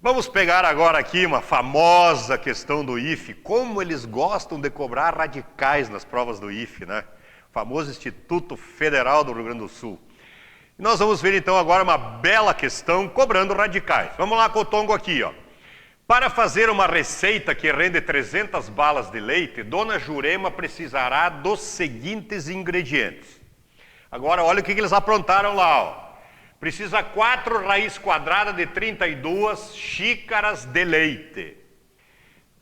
Vamos pegar agora aqui uma famosa questão do IFE, como eles gostam de cobrar radicais nas provas do IFE, né? O famoso Instituto Federal do Rio Grande do Sul. E nós vamos ver então agora uma bela questão cobrando radicais. Vamos lá com o tongo aqui, ó. Para fazer uma receita que rende 300 balas de leite, Dona Jurema precisará dos seguintes ingredientes. Agora olha o que eles aprontaram lá, ó. Precisa 4 raiz quadrada de 32 xícaras de leite.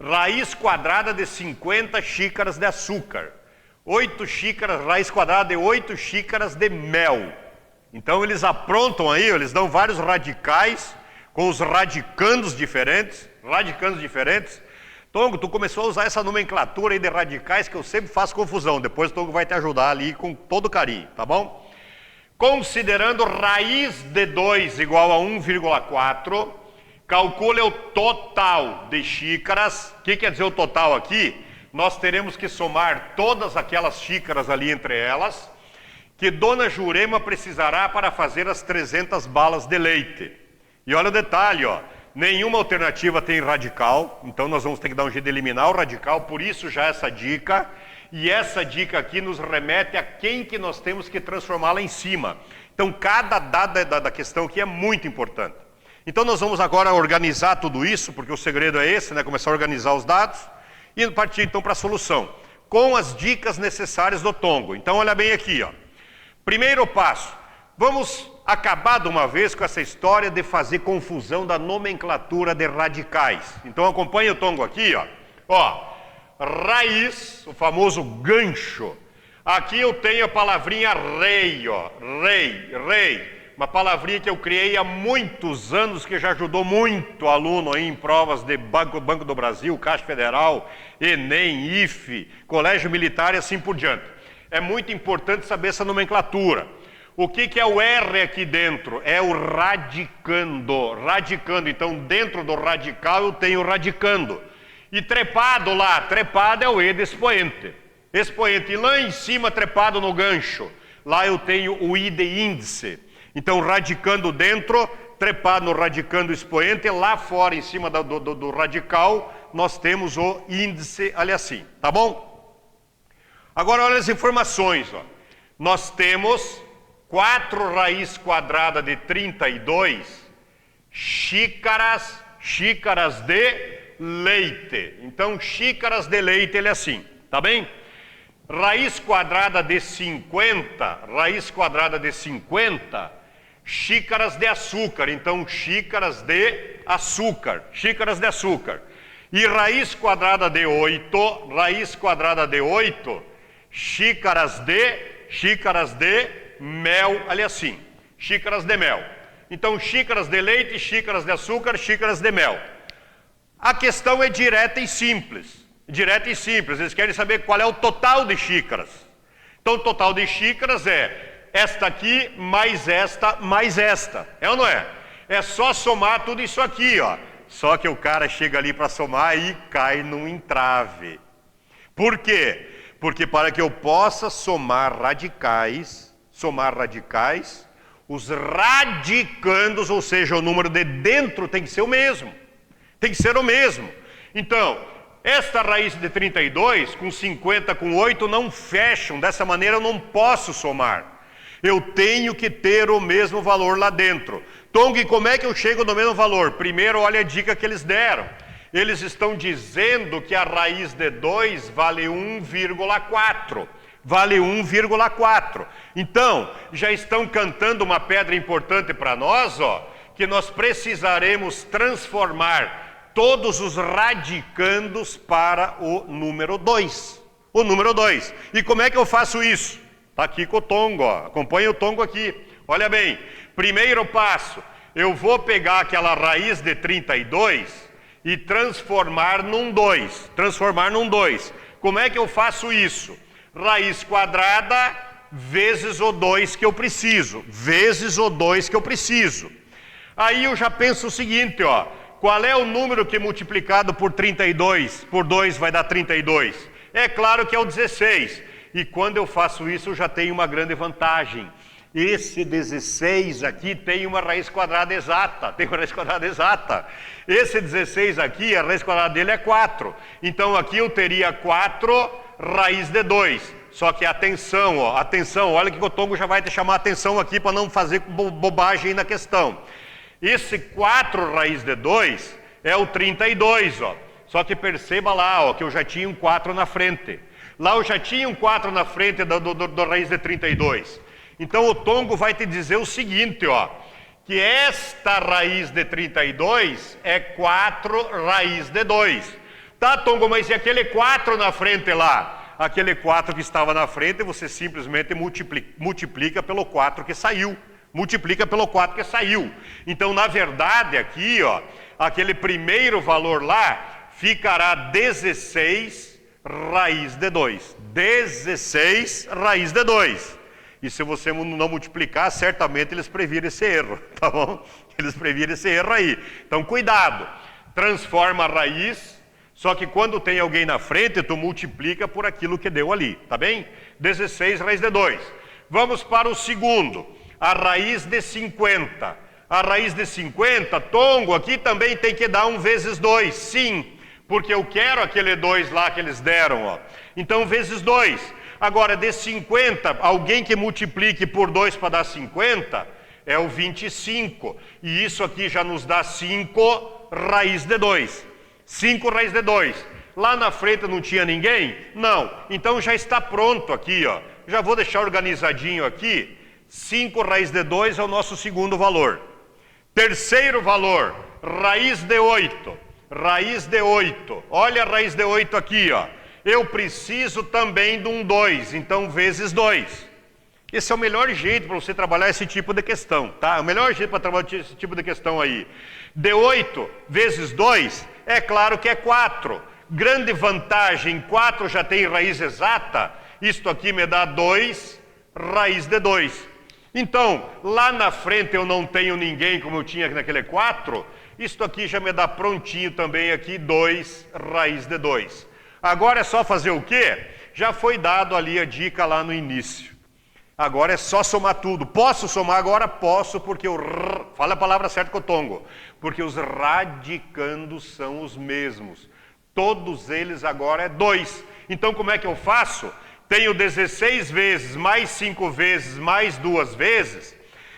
Raiz quadrada de 50 xícaras de açúcar. 8 xícaras, raiz quadrada de 8 xícaras de mel. Então eles aprontam aí, eles dão vários radicais com os radicandos diferentes. Tongo, tu começou a usar essa nomenclatura aí de radicais que eu sempre faço confusão. Depois o Tongo vai te ajudar ali com todo carinho, tá bom? Considerando raiz de 2 igual a 1,4, calcule o total de xícaras. O que quer dizer o total aqui? Nós teremos que somar todas aquelas xícaras ali entre elas, que Dona Jurema precisará para fazer as 300 balas de leite. E olha o detalhe, ó, nenhuma alternativa tem radical, então nós vamos ter que dar um jeito de eliminar o radical, por isso já essa dica. E essa dica aqui nos remete a quem que nós temos que transformar lá em cima. Então, cada dado da questão aqui é muito importante. Então, nós vamos agora organizar tudo isso, porque o segredo é esse, né? Começar a organizar os dados e partir então para a solução, com as dicas necessárias do tongo. Então, olha bem aqui, ó. Primeiro passo, vamos acabar de uma vez com essa história de fazer confusão da nomenclatura de radicais. Então, acompanhe o tongo aqui, ó. Ó. Raiz, o famoso gancho. Aqui eu tenho a palavrinha rei, ó, rei. Uma palavrinha que eu criei há muitos anos, que já ajudou muito aluno aí em provas de Banco do Brasil, Caixa Federal, Enem, IFE, Colégio Militar e assim por diante. É muito importante saber essa nomenclatura. O que é o R aqui dentro? É o radicando. Radicando, então dentro do radical eu tenho radicando. E trepado lá, trepado é o E de expoente. Expoente. E lá em cima, trepado no gancho, lá eu tenho o I de índice. Então, radicando dentro, trepado no radicando expoente, lá fora, em cima do radical, nós temos o índice ali assim, tá bom? Agora, olha as informações, ó. Nós temos 4 raiz quadrada de 32 xícaras de leite. Então, xícaras de leite, ele é assim, tá bem? Raiz quadrada de 50, xícaras de açúcar. Então, xícaras de açúcar. E raiz quadrada de 8, xícaras de mel, ali assim, xícaras de mel. Então, xícaras de leite, xícaras de açúcar, xícaras de mel. A questão é direta e simples. Eles querem saber qual é o total de xícaras. Então, o total de xícaras é esta aqui mais esta. É ou não é? É só somar tudo isso aqui, ó. Só que o cara chega ali para somar e cai num entrave. Por quê? Porque para que eu possa somar radicais, os radicandos, ou seja, o número de dentro tem que ser o mesmo. Então, esta raiz de 32, com 50, com 8, não fecham. Dessa maneira eu não posso somar. Eu tenho que ter o mesmo valor lá dentro. Tongo, como é que eu chego no mesmo valor? Primeiro, olha a dica que eles deram. Eles estão dizendo que a raiz de 2 vale 1,4. Então, já estão cantando uma pedra importante para nós, ó, que nós precisaremos transformar todos os radicandos para o número 2. E como é que eu faço isso? Está aqui com o tongo, ó. Acompanha o tongo aqui. Olha bem, primeiro passo, eu vou pegar aquela raiz de 32 e transformar num 2. Como é que eu faço isso? Raiz quadrada vezes o 2 que eu preciso. Aí eu já penso o seguinte, ó. Qual é o número que multiplicado por 32, por 2 vai dar 32? É claro que é o 16. E quando eu faço isso, eu já tenho uma grande vantagem. Esse 16 aqui tem uma raiz quadrada exata, Esse 16 aqui, a raiz quadrada dele é 4. Então aqui eu teria 4 raiz de 2. Só que atenção, olha que o Tongo já vai te chamar a atenção aqui para não fazer bobagem na questão. Esse 4 raiz de 2 é o 32, ó. Só que perceba lá, ó, que eu já tinha um 4 na frente. Lá eu já tinha um 4 na frente da raiz de 32. Então o Tongo vai te dizer o seguinte, ó, que esta raiz de 32 é 4 raiz de 2. Tá, Tongo, mas e aquele 4 na frente lá? Aquele 4 que estava na frente, você simplesmente multiplica pelo 4 que saiu. Então, na verdade, aqui, ó, aquele primeiro valor lá ficará 16 raiz de 2. 16 raiz de 2. E se você não multiplicar, certamente eles previram esse erro, tá bom? Eles previram esse erro aí. Então, cuidado. Transforma a raiz, só que quando tem alguém na frente, tu multiplica por aquilo que deu ali, tá bem? 16 raiz de 2. Vamos para o segundo. A raiz de 50. A raiz de 50, Tongo, aqui também tem que dar 1 vezes 2. Sim, porque eu quero aquele 2 lá que eles deram, ó. Então, vezes 2. Agora, de 50, alguém que multiplique por 2 para dar 50, é o 25. E isso aqui já nos dá 5 raiz de 2. 5 raiz de 2. Lá na frente não tinha ninguém? Não. Então já está pronto aqui, ó. Já vou deixar organizadinho aqui. 5 raiz de 2 é o nosso segundo valor. Terceiro valor, raiz de 8. Raiz de 8. Olha a raiz de 8 aqui, ó. Eu preciso também de um 2, então vezes 2. Esse é o melhor jeito para você trabalhar esse tipo de questão, tá? O melhor jeito para trabalhar esse tipo de questão aí. De 8 vezes 2, é claro que é 4. Grande vantagem, 4 já tem raiz exata. Isto aqui me dá 2 raiz de 2. Então, lá na frente eu não tenho ninguém como eu tinha naquele 4. Isto aqui já me dá prontinho também aqui 2 raiz de 2. Agora é só fazer o quê? Já foi dado ali a dica lá no início. Agora é só somar tudo. Posso somar agora? Posso, porque fala a palavra certa com o Tongo. Porque os radicandos são os mesmos. Todos eles agora é 2. Então como é que eu faço? Tenho 16 vezes, mais 5 vezes, mais 2 vezes.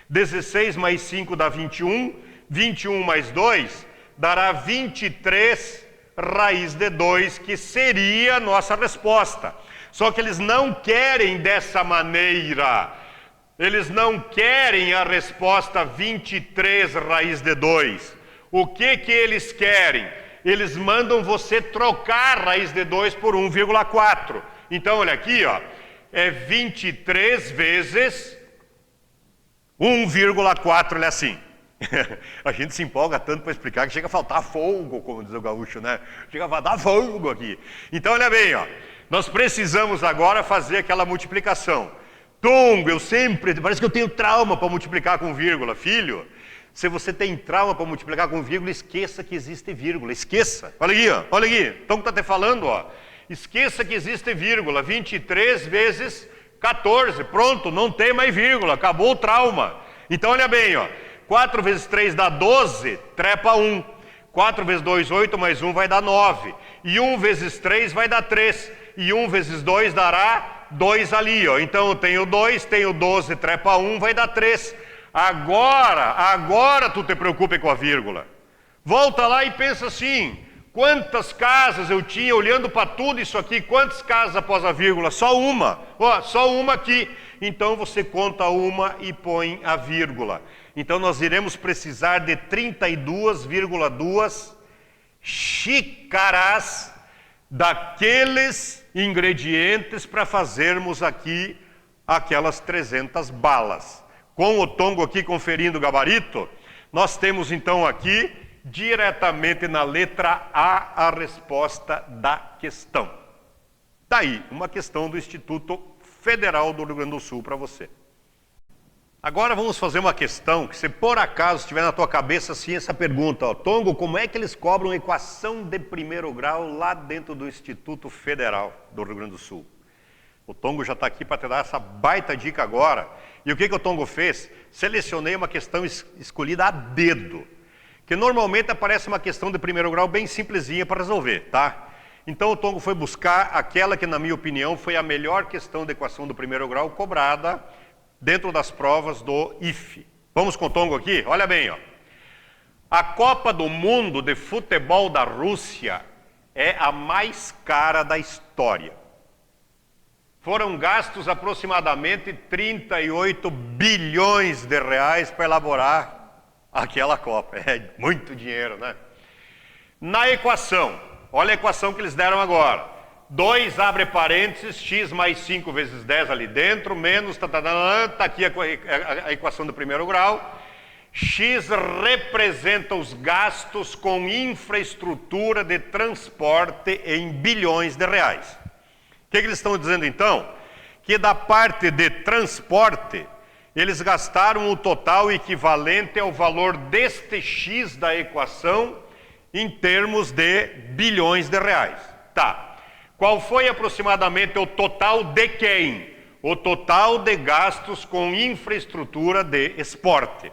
16 mais 5 dá 21. 21 mais 2 dará 23 raiz de 2, que seria a nossa resposta. Só que eles não querem dessa maneira. Eles não querem a resposta 23 raiz de 2. O que eles querem? Eles mandam você trocar raiz de 2 por 1,4. Então, olha aqui, ó, é 23 vezes 1,4, olha assim. A gente se empolga tanto para explicar que chega a faltar fogo, como diz o gaúcho, né? Chega a faltar fogo aqui. Então, olha bem, ó, nós precisamos agora fazer aquela multiplicação. Tongo, parece que eu tenho trauma para multiplicar com vírgula. Filho, se você tem trauma para multiplicar com vírgula, esqueça que existe vírgula, esqueça. Olha aqui, ó, olha aqui, Tongo está te falando, ó. Esqueça que existe vírgula, 23 vezes 14, pronto, não tem mais vírgula, acabou o trauma. Então, olha bem, ó. 4 vezes 3 dá 12, trepa 1. 4 vezes 2, 8, mais 1 vai dar 9. E 1 vezes 3 vai dar 3. E 1 vezes 2 dará 2 ali, ó. Então eu tenho 2, tenho 12, trepa 1, vai dar 3. Agora tu te preocupe com a vírgula. Volta lá e pensa assim, quantas casas eu tinha olhando para tudo isso aqui, quantas casas após a vírgula? Só uma, ó, só uma aqui. Então você conta uma e põe a vírgula. Então nós iremos precisar de 32,2 xícaras daqueles ingredientes para fazermos aqui aquelas 300 balas. Com o Tongo aqui conferindo o gabarito, nós temos então aqui diretamente na letra A a resposta da questão. Tá aí, uma questão do Instituto Federal do Rio Grande do Sul para você. Agora vamos fazer uma questão que, se por acaso estiver na tua cabeça assim essa pergunta, ó, Tongo, como é que eles cobram equação de primeiro grau lá dentro do Instituto Federal do Rio Grande do Sul? O Tongo já está aqui para te dar essa baita dica agora. E o que o Tongo fez? Selecionei uma questão escolhida a dedo, que normalmente aparece uma questão de primeiro grau bem simplesinha para resolver, tá? Então o Tongo foi buscar aquela que, na minha opinião, foi a melhor questão de equação do primeiro grau cobrada dentro das provas do IFE. Vamos com o Tongo aqui? Olha bem, ó. A Copa do Mundo de Futebol da Rússia é a mais cara da história. Foram gastos aproximadamente 38 bilhões de reais para elaborar aquela Copa. É muito dinheiro, né? Na equação, olha a equação que eles deram agora. 2, abre parênteses, x mais 5 vezes 10 ali dentro, menos, está aqui a equação do primeiro grau. X representa os gastos com infraestrutura de transporte em bilhões de reais. O que eles estão dizendo então? Que da parte de transporte, eles gastaram o total equivalente ao valor deste X da equação em termos de bilhões de reais. Tá. Qual foi aproximadamente o total de quem? O total de gastos com infraestrutura de esporte.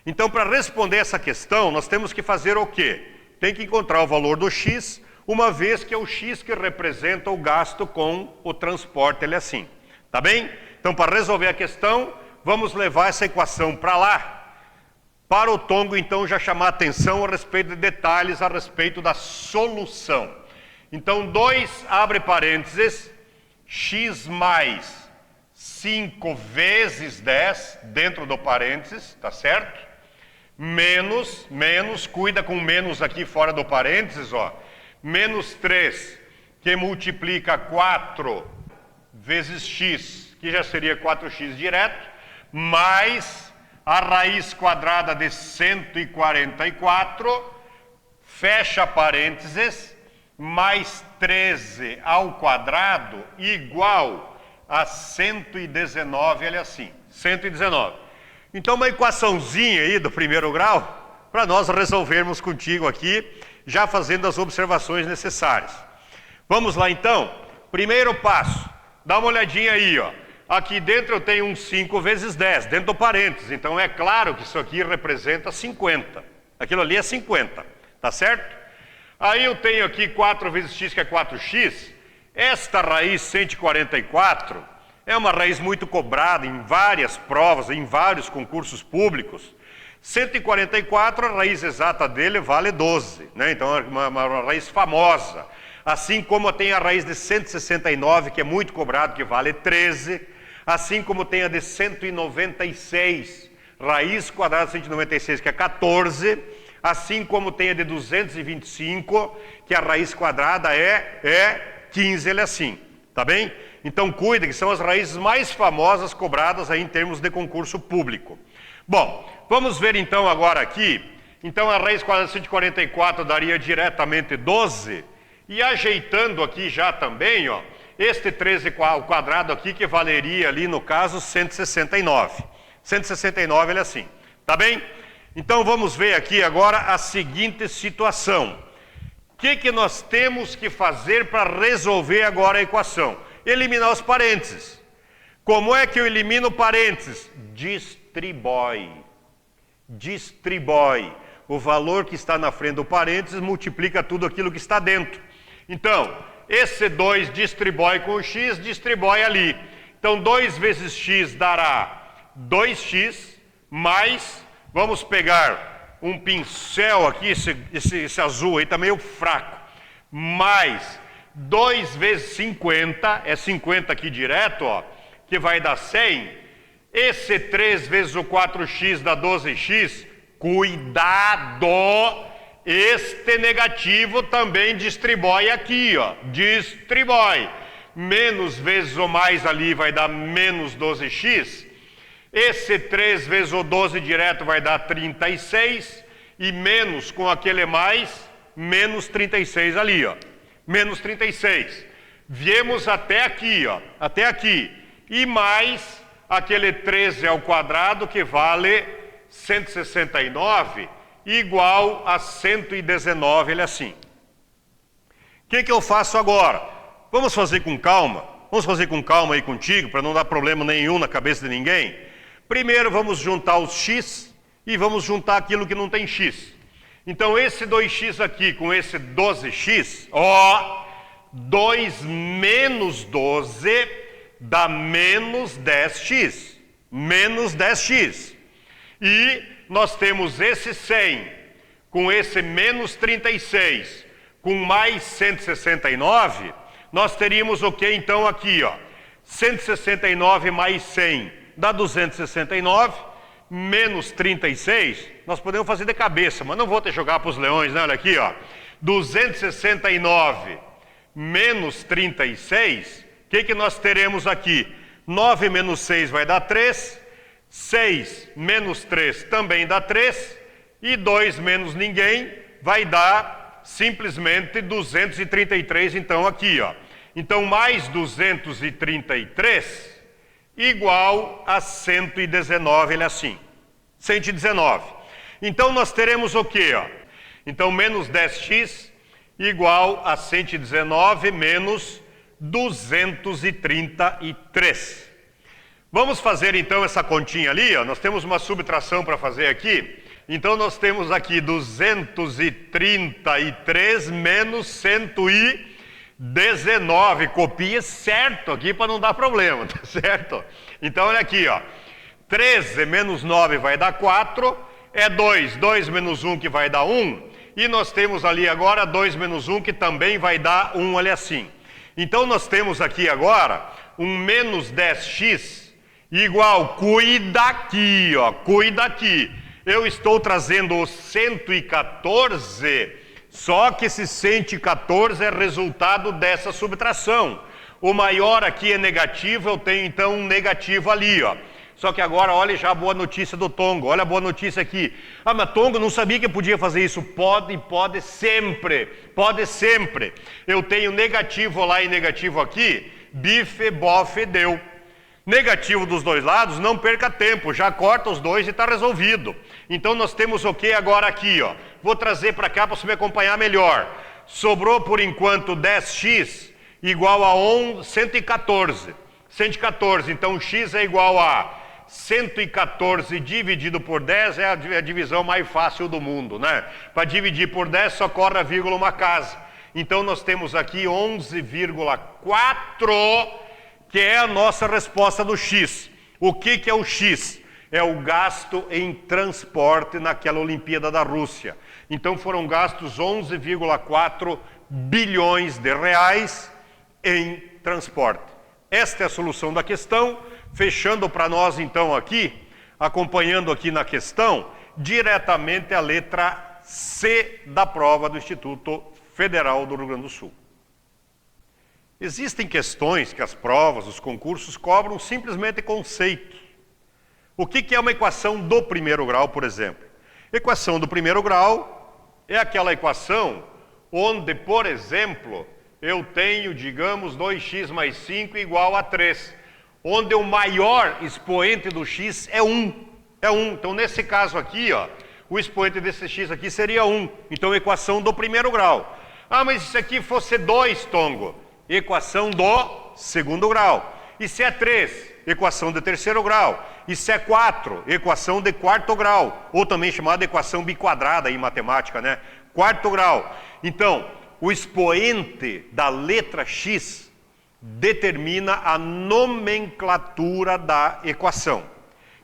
Então, para responder essa questão, nós temos que fazer o quê? Tem que encontrar o valor do X, uma vez que é o X que representa o gasto com o transporte, ele é assim. Tá bem? Então, para resolver a questão, vamos levar essa equação para lá. Para o Tongo, então, já chamar atenção a respeito de detalhes a respeito da solução. Então, 2, abre parênteses, x mais 5 vezes 10, dentro do parênteses, tá certo? Menos, cuida com menos aqui fora do parênteses, ó. Menos 3, que multiplica 4 vezes x, que já seria 4x direto, mais a raiz quadrada de 144, fecha parênteses, mais 13 ao quadrado igual a 119, ele é assim, 119. Então uma equaçãozinha aí do primeiro grau, para nós resolvermos contigo aqui, já fazendo as observações necessárias. Vamos lá então? Primeiro passo, dá uma olhadinha aí, ó. Aqui dentro eu tenho um 5 vezes 10, dentro do parênteses, então é claro que isso aqui representa 50. Aquilo ali é 50, tá certo? Aí eu tenho aqui 4 vezes x, que é 4x. Esta raiz 144 é uma raiz muito cobrada em várias provas, em vários concursos públicos. 144, a raiz exata dele vale 12, né? Então é uma raiz famosa. Assim como tem a raiz de 169, que é muito cobrado, que vale 13. Assim como tem a de 196, raiz quadrada de 196, que é 14. Assim como tem a de 225, que a raiz quadrada é 15, ele é assim, tá bem? Então cuida que são as raízes mais famosas cobradas aí em termos de concurso público. Bom, vamos ver então agora aqui. Então a raiz quadrada de 144 daria diretamente 12. E ajeitando aqui já também, ó, este 13 ao quadrado aqui que valeria ali no caso 169. 169 ele é assim, tá bem? Então vamos ver aqui agora a seguinte situação. O que nós temos que fazer para resolver agora a equação? Eliminar os parênteses. Como é que eu elimino parênteses? Distribui. O valor que está na frente do parênteses multiplica tudo aquilo que está dentro. Então, esse 2 distribui com o x, distribui ali. Então, 2 vezes x dará 2x, mais, vamos pegar um pincel aqui, esse azul aí está meio fraco, mais 2 vezes 50, é 50 aqui direto, ó, que vai dar 100. Esse 3 vezes o 4x dá 12x. Cuidado! Este negativo também distribui aqui, ó. Distribui. Menos vezes o mais ali vai dar menos 12x. Esse 3 vezes o 12 direto vai dar 36. E menos com aquele mais, menos 36 ali, ó. Menos 36. Viemos até aqui, ó. Até aqui. E mais aquele 13 ao quadrado que vale 169 igual a 119, ele é assim. O que eu faço agora? Vamos fazer com calma. Vamos fazer com calma aí contigo, para não dar problema nenhum na cabeça de ninguém. Primeiro vamos juntar os x e vamos juntar aquilo que não tem x. Então esse 2x aqui com esse 12x, 2 menos 12 dá menos 10x. Menos 10x. E nós temos esse 100 com esse menos 36 com mais 169, nós teríamos o que então aqui, 169 mais 100 dá 269, menos 36, nós podemos fazer de cabeça, mas não vou te jogar para os leões, né? Olha aqui, 269 menos 36, o que nós teremos aqui? 9 menos 6 vai dar 3, 6 menos 3 também dá 3, e 2 menos ninguém vai dar simplesmente 233, então aqui, Então, mais 233 igual a 119, ele é assim. 119. Então, nós teremos o quê, Então, menos 10x igual a 119 menos 233. Vamos fazer, então, essa continha ali, Nós temos uma subtração para fazer aqui. Então, nós temos aqui 233 menos 119. Copie certo aqui para não dar problema, tá certo? Então, olha aqui, 13 menos 9 vai dar 4. É 2. 2 menos 1 que vai dar 1. E nós temos ali agora 2 menos 1 que também vai dar 1, olha assim. Então, nós temos aqui agora um menos 10x igual, cuida aqui, cuida aqui. Eu estou trazendo o 114, só que esse 114 é resultado dessa subtração. O maior aqui é negativo, eu tenho então um negativo ali, Só que agora olha já a boa notícia do Tongo, olha a boa notícia aqui. Mas Tongo não sabia que podia fazer isso. Pode sempre, Eu tenho negativo lá e negativo aqui, bife, bofe, deu. Negativo dos dois lados, não perca tempo, já corta os dois e está resolvido. Então nós temos o que agora aqui, Vou trazer para cá para você me acompanhar melhor. Sobrou por enquanto 10x igual a 114. 114, então x é igual a 114 dividido por 10 é a divisão mais fácil do mundo, né? Para dividir por 10 só corre a vírgula uma casa. Então nós temos aqui 11,4, que é a nossa resposta do x. O que é o x? É o gasto em transporte naquela Olimpíada da Rússia. Então foram gastos 11,4 bilhões de reais em transporte. Esta é a solução da questão. Fechando para nós então aqui, acompanhando aqui na questão, diretamente a letra C da prova do Instituto Federal do Rio Grande do Sul. Existem questões que as provas, os concursos cobram simplesmente conceito. O que é uma equação do primeiro grau, por exemplo? Equação do primeiro grau é aquela equação onde, por exemplo, eu tenho, digamos, 2x mais 5 igual a 3, onde o maior expoente do x é 1. É 1. Então, nesse caso aqui, o expoente desse x aqui seria 1. Então, equação do primeiro grau. Ah, mas se isso aqui fosse 2, Tongo? Equação do segundo grau. E se é 3? Equação de terceiro grau. E se é 4? Equação de quarto grau. Ou também chamada equação biquadrada em matemática, né? Quarto grau. Então, o expoente da letra x determina a nomenclatura da equação.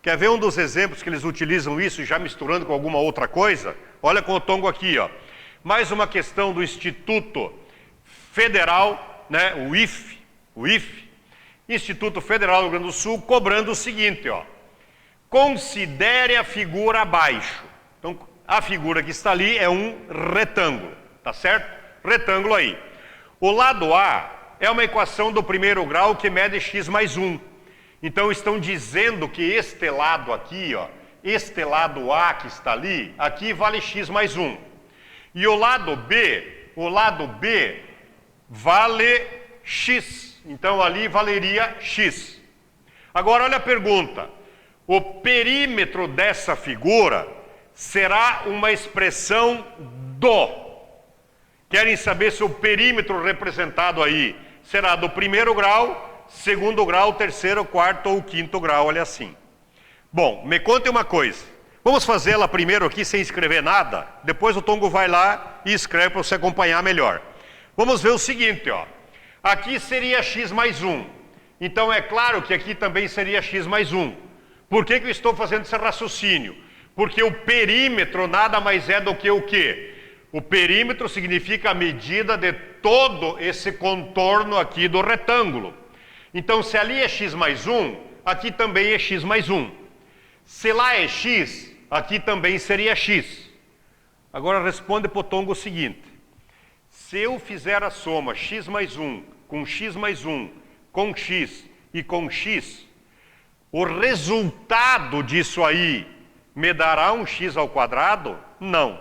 Quer ver um dos exemplos que eles utilizam isso, já misturando com alguma outra coisa? Olha com o Tongo aqui, Mais uma questão do Instituto Federal, né? O IFE, Instituto Federal do Rio Grande do Sul, cobrando o seguinte, Considere a figura abaixo. Então, a figura que está ali é um retângulo, tá certo? Retângulo aí. O lado A é uma equação do primeiro grau que mede x mais 1. Então, estão dizendo que este lado aqui, este lado A que está ali, aqui vale x mais 1. E o lado B vale x. Então, ali valeria x. Agora, olha a pergunta. O perímetro dessa figura será uma expressão do. Querem saber se o perímetro representado aí será do primeiro grau, segundo grau, terceiro, quarto ou quinto grau, olha assim. Bom, me conte uma coisa. Vamos fazê-la primeiro aqui sem escrever nada, depois o Tongo vai lá e escreve para você acompanhar melhor. Vamos ver o seguinte, ó. Aqui seria x mais 1. Então é claro que aqui também seria x mais 1. Por que eu estou fazendo esse raciocínio? Porque o perímetro nada mais é do que o quê? O perímetro significa a medida de todo esse contorno aqui do retângulo. Então se ali é x mais 1, aqui também é x mais 1. Se lá é x, aqui também seria x. Agora responde para o Tongo o seguinte. Se eu fizer a soma x mais 1 com x mais 1 com x e com x, o resultado disso aí me dará um x ao quadrado? Não.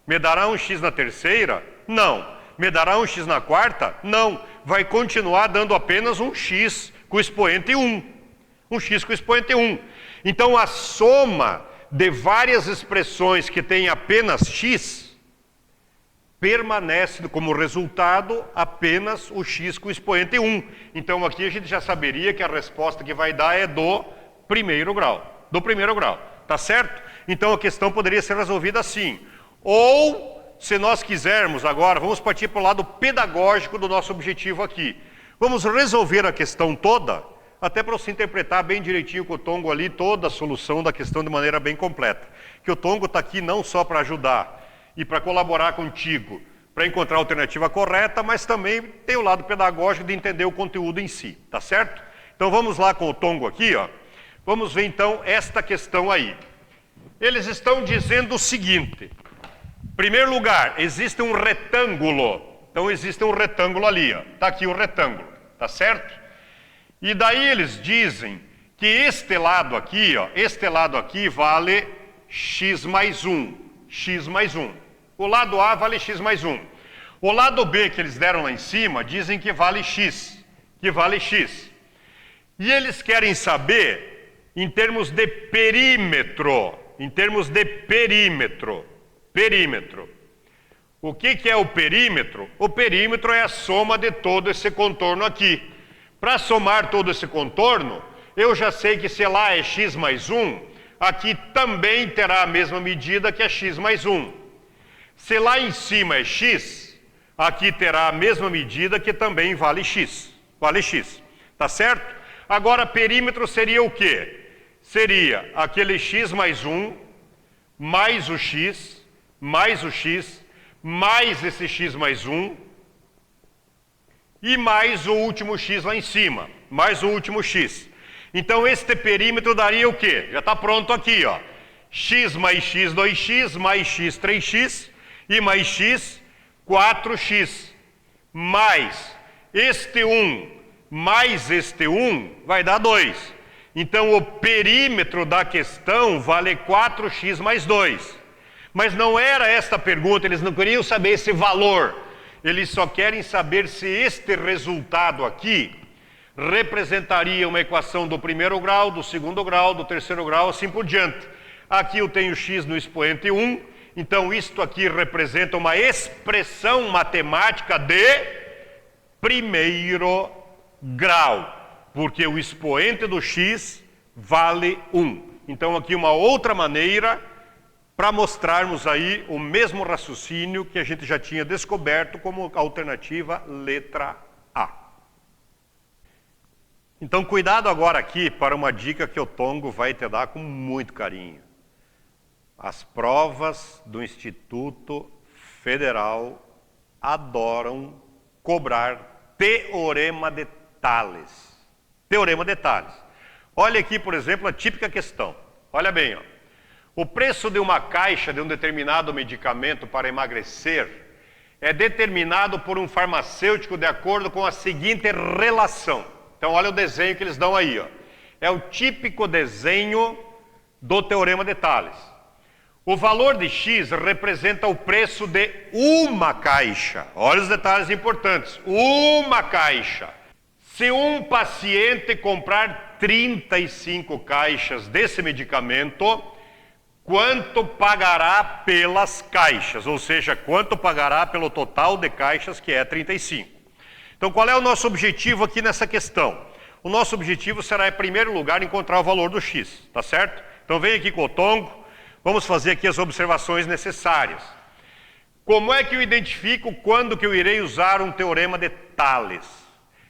Me dará um x na terceira? Não. Me dará um x na quarta? Não. Vai continuar dando apenas um x com expoente 1. Um x com expoente 1. Então a soma de várias expressões que têm apenas x permanece como resultado apenas o x com expoente 1. Então aqui a gente já saberia que a resposta que vai dar é do primeiro grau. Do primeiro grau, tá certo? Então a questão poderia ser resolvida assim. Ou, se nós quisermos agora, vamos partir para o lado pedagógico do nosso objetivo aqui. Vamos resolver a questão toda, até para você interpretar bem direitinho com o Tongo ali toda a solução da questão de maneira bem completa. Que o Tongo está aqui não só para ajudar e para colaborar contigo, para encontrar a alternativa correta, mas também tem o lado pedagógico de entender o conteúdo em si, tá certo? Então vamos lá com o Tongo aqui, ó. Vamos ver então esta questão aí. Eles estão dizendo o seguinte. Em primeiro lugar, existe um retângulo. Então existe um retângulo ali, ó. Tá aqui o retângulo, tá certo? E daí eles dizem que este lado aqui, ó, este lado aqui vale x mais 1. X mais 1. O lado A vale x mais 1. O lado B que eles deram lá em cima dizem que vale x. Que vale x. E eles querem saber em termos de perímetro. Em termos de perímetro. Perímetro. O que é o perímetro? O perímetro é a soma de todo esse contorno aqui. Para somar todo esse contorno, eu já sei que se lá é x mais 1, aqui também terá a mesma medida que é x mais 1. Se lá em cima é x, aqui terá a mesma medida que também vale x. Vale x. Tá certo? Agora, perímetro seria o quê? Seria aquele x mais 1, mais o x, mais o x, mais esse x mais 1, e mais o último x lá em cima. Mais o último x. Então, este perímetro daria o quê? Já está pronto aqui, ó. X mais x, 2x, mais x, 3x, e mais x, 4x. Mais este 1, mais este 1, vai dar 2. Então, o perímetro da questão vale 4x mais 2. Mas não era esta a pergunta, eles não queriam saber esse valor. Eles só querem saber se este resultado aqui representaria uma equação do primeiro grau, do segundo grau, do terceiro grau, assim por diante. Aqui eu tenho x no expoente 1, então isto aqui representa uma expressão matemática de primeiro grau, porque o expoente do x vale 1. Então aqui uma outra maneira para mostrarmos aí o mesmo raciocínio que a gente já tinha descoberto como alternativa letra A. Então cuidado agora aqui para uma dica que o Tongo vai te dar com muito carinho. As provas do Instituto Federal adoram cobrar teorema de Tales. Teorema de Tales. Olha aqui, por exemplo, a típica questão. Olha bem, ó. O preço de uma caixa de um determinado medicamento para emagrecer é determinado por um farmacêutico de acordo com a seguinte relação. Então, olha o desenho que eles dão aí, ó. É o típico desenho do teorema de Tales. O valor de x representa o preço de uma caixa. Olha os detalhes importantes. Uma caixa. Se um paciente comprar 35 caixas desse medicamento, quanto pagará pelas caixas? Ou seja, quanto pagará pelo total de caixas, que é 35. Então, qual é o nosso objetivo aqui nessa questão? O nosso objetivo será, em primeiro lugar, encontrar o valor do x, tá certo? Então vem aqui com o tongo, vamos fazer aqui as observações necessárias. Como é que eu identifico quando que eu irei usar um teorema de Tales?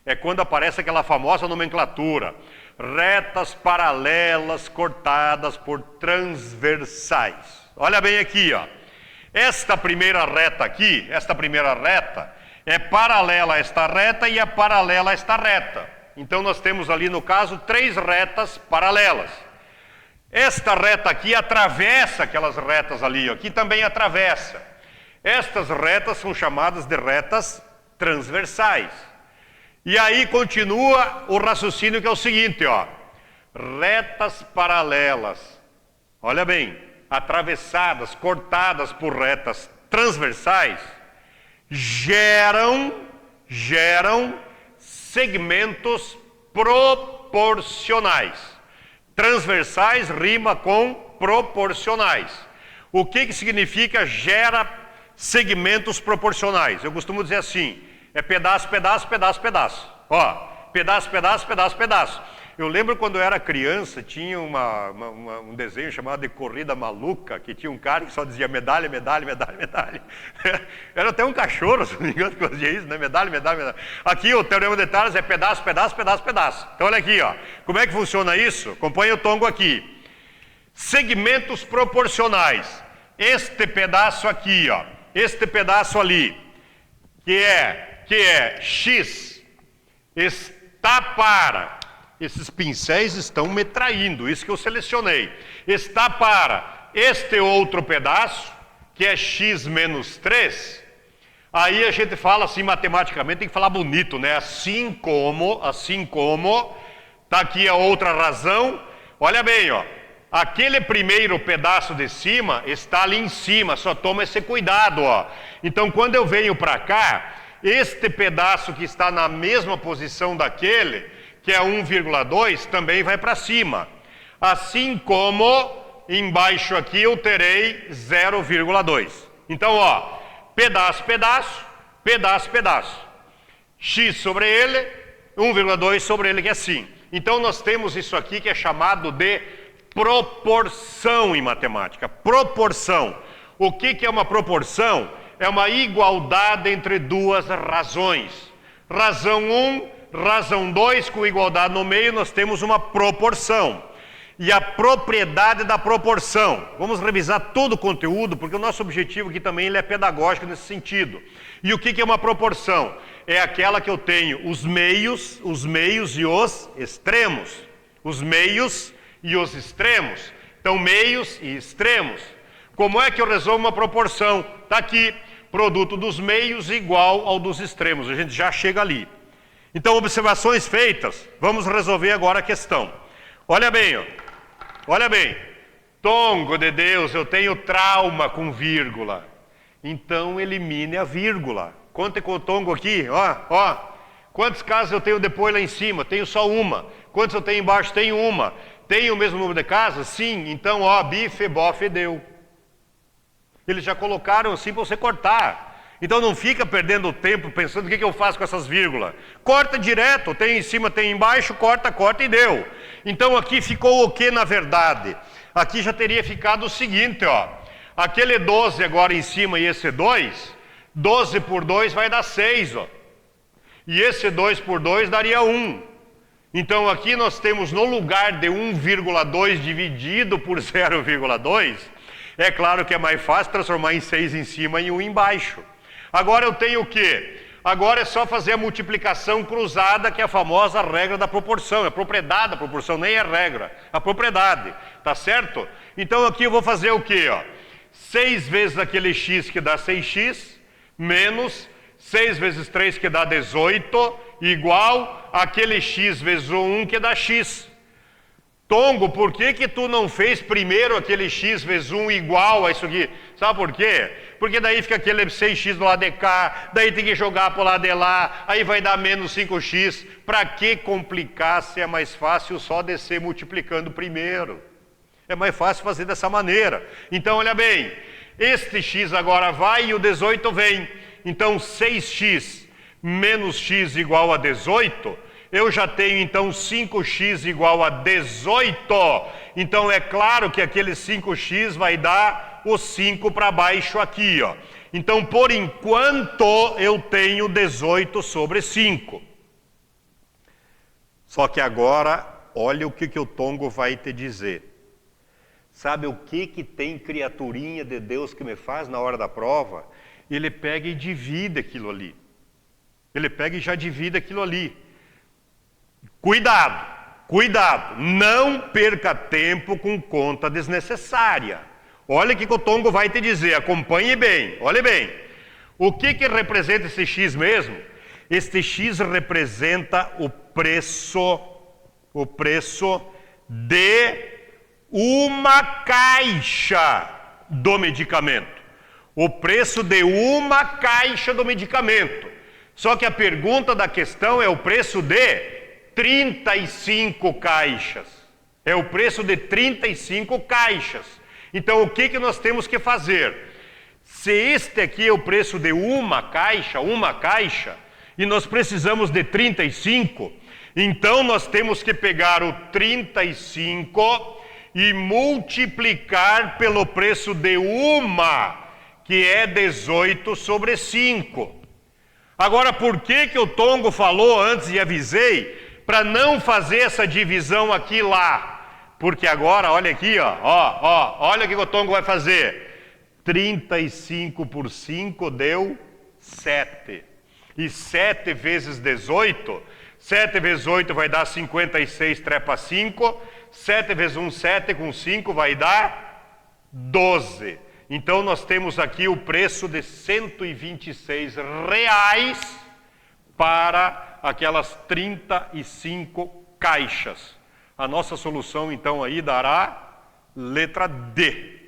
É quando aparece aquela famosa nomenclatura, retas paralelas cortadas por transversais. Olha bem aqui, ó. Esta primeira reta aqui, é paralela a esta reta e é paralela a esta reta. Então nós temos ali, no caso, 3 retas paralelas. Esta reta aqui atravessa aquelas retas ali, ó. Aqui também atravessa. Estas retas são chamadas de retas transversais. E aí continua o raciocínio, que é o seguinte, ó. Retas paralelas, olha bem, atravessadas, cortadas por retas transversais, geram segmentos proporcionais. Transversais rima com proporcionais. O que significa gera segmentos proporcionais? Eu costumo dizer assim, é pedaço, pedaço, pedaço, pedaço. Ó, pedaço, pedaço, pedaço, pedaço. Eu lembro quando eu era criança, tinha um desenho chamado de Corrida Maluca, que tinha um cara que só dizia medalha, medalha, medalha, medalha. Era até um cachorro, se não me engano, que fazia isso, né? Medalha, medalha, medalha. Aqui o teorema de Tales é pedaço, pedaço, pedaço, pedaço. Então olha aqui, ó. Como é que funciona isso? Acompanha o tongo aqui. Segmentos proporcionais. Este pedaço aqui, ó. Este pedaço ali, que é x, está para... Esses pincéis estão me traindo, isso que eu selecionei. Está para este outro pedaço, que é x menos 3. Aí a gente fala assim matematicamente, tem que falar bonito, né? Assim como, tá aqui a outra razão. Olha bem, ó. Aquele primeiro pedaço de cima está ali em cima, só toma esse cuidado, ó. Então quando eu venho para cá, este pedaço que está na mesma posição daquele, que é 1,2, também vai para cima. Assim como embaixo aqui eu terei 0,2. Então, ó, pedaço, pedaço, pedaço, pedaço. X sobre ele, 1,2 sobre ele, que é assim. Então nós temos isso aqui que é chamado de proporção em matemática. Proporção. O que é uma proporção? É uma igualdade entre duas razões. Razão 1, razão 2, com igualdade no meio, nós temos uma proporção. E a propriedade da proporção. Vamos revisar todo o conteúdo, porque o nosso objetivo aqui também ele é pedagógico nesse sentido. E o que é uma proporção? É aquela que eu tenho os meios e os extremos. Os meios e os extremos. Então, meios e extremos. Como é que eu resolvo uma proporção? Está aqui, produto dos meios igual ao dos extremos. A gente já chega ali. Então, observações feitas, vamos resolver agora a questão. Olha bem, ó. Olha bem. Tongo de Deus, eu tenho trauma com vírgula. Então, elimine a vírgula. Conte com o tongo aqui, ó. Quantos casos eu tenho depois lá em cima? Tenho só uma. Quantos eu tenho embaixo? Tenho uma. Tenho o mesmo número de casas? Sim. Então, ó, bife, bofe, deu. Eles já colocaram assim para você cortar. Então não fica perdendo tempo pensando o que eu faço com essas vírgulas. Corta direto, tem em cima, tem embaixo, corta, corta e deu. Então aqui ficou o que na verdade? Aqui já teria ficado o seguinte, ó. Aquele 12 agora em cima e esse 2, 12 por 2 vai dar 6, ó. E esse 2 por 2 daria 1. Então aqui nós temos no lugar de 1,2 dividido por 0,2, é claro que é mais fácil transformar em 6 em cima e 1 embaixo. Agora eu tenho o quê? Agora é só fazer a multiplicação cruzada, que é a famosa regra da proporção. É a propriedade da proporção, nem é regra. A propriedade, tá certo? Então aqui eu vou fazer o quê? Ó? 6 vezes aquele x que dá 6x, menos 6 vezes 3 que dá 18, igual aquele x vezes o 1 que dá x. Tongo, por que tu não fez primeiro aquele x vezes 1 igual a isso aqui? Sabe por quê? Porque daí fica aquele 6x do lado de cá, daí tem que jogar pro lado de lá, aí vai dar menos 5x. Para que complicar se é mais fácil só descer multiplicando primeiro? É mais fácil fazer dessa maneira. Então, olha bem, este x agora vai e o 18 vem. Então, 6x menos x igual a 18, eu já tenho então 5x igual a 18. Então é claro que aquele 5x vai dar o 5 para baixo aqui, ó. Então, por enquanto, eu tenho 18 sobre 5. Só que agora, olha o que o Tongo vai te dizer. Sabe o que tem criaturinha de Deus que me faz na hora da prova? Ele pega e divide aquilo ali. Ele pega e já divide aquilo ali. Cuidado, cuidado, não perca tempo com conta desnecessária. Olha o que o Tongo vai te dizer, acompanhe bem, olhe bem. O que representa esse x mesmo? Este x representa o preço de uma caixa do medicamento. O preço de uma caixa do medicamento. Só que a pergunta da questão é o preço de 35 caixas. É o preço de 35 caixas. Então, o que nós temos que fazer? Se este aqui é o preço de uma caixa, e nós precisamos de 35, então nós temos que pegar o 35 e multiplicar pelo preço de uma, que é 18 sobre 5. Agora, por que o Tongo falou antes e avisei para não fazer essa divisão aqui e lá? Porque agora, olha aqui, olha o que o Tongo vai fazer. 35 por 5 deu 7. E 7 vezes 18, 7 vezes 8 vai dar 56, trepa 5. 7 vezes 1, 7, com 5 vai dar 12. Então nós temos aqui o preço de R$126 para aquelas 35 caixas. A nossa solução, então, aí dará letra D.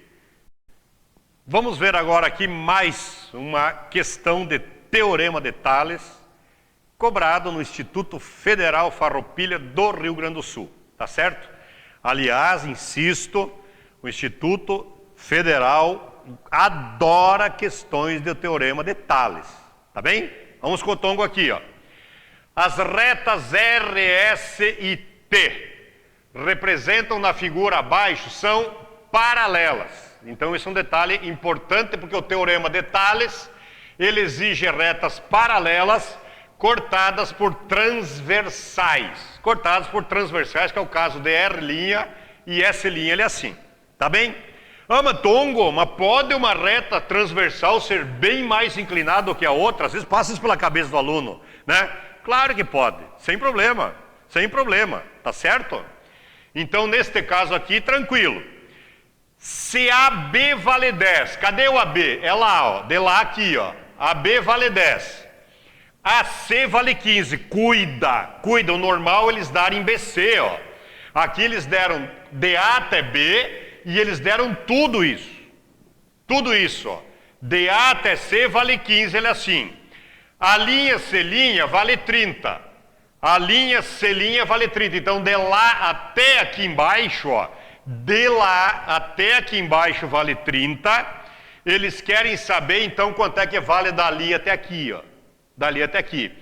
Vamos ver agora aqui mais uma questão de Teorema de Tales, cobrado no Instituto Federal Farroupilha do Rio Grande do Sul. Tá certo? Aliás, insisto, o Instituto Federal adora questões de Teorema de Tales. Tá bem? Vamos com o Tongo aqui, ó. As retas R, S e T representam na figura abaixo, são paralelas. Então esse é um detalhe importante, porque o Teorema de Tales, ele exige retas paralelas cortadas por transversais. Cortadas por transversais, que é o caso de R' e S', ele é assim. Tá bem? Mas Tongo, mas pode uma reta transversal ser bem mais inclinada do que a outra? Às vezes passa isso pela cabeça do aluno, né? Claro que pode, sem problema, tá certo? Então, neste caso aqui, tranquilo. Se AB vale 10, cadê o AB? É lá, ó, de lá aqui, ó. AB vale 10. AC vale 15. Cuida, o normal eles darem BC, ó. Aqui eles deram DA até B e eles deram tudo isso. Tudo isso, ó. DA até C vale 15, ele é assim. A linha C' vale 30. A linha C' vale 30. Então, de lá até aqui embaixo, ó, de lá até aqui embaixo vale 30. Eles querem saber, então, quanto é que vale dali até aqui, ó. Dali até aqui.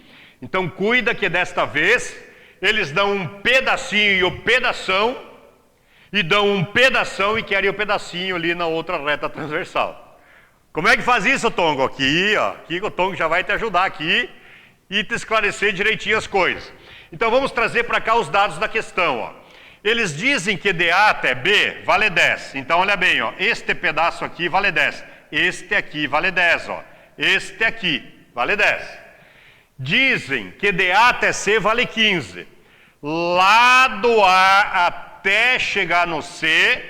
Então, cuida que desta vez eles dão um pedacinho e o pedação, e dão um pedação e querem o pedacinho ali na outra reta transversal. Como é que faz isso, Tongo? Aqui, ó. Aqui o Tongo já vai te ajudar aqui e te esclarecer direitinho as coisas. Então vamos trazer para cá os dados da questão, ó. Eles dizem que de A até B vale 10. Então olha bem, ó. Este pedaço aqui vale 10. Este aqui vale 10, ó. Este aqui vale 10. Dizem que de A até C vale 15. Lá do A até chegar no C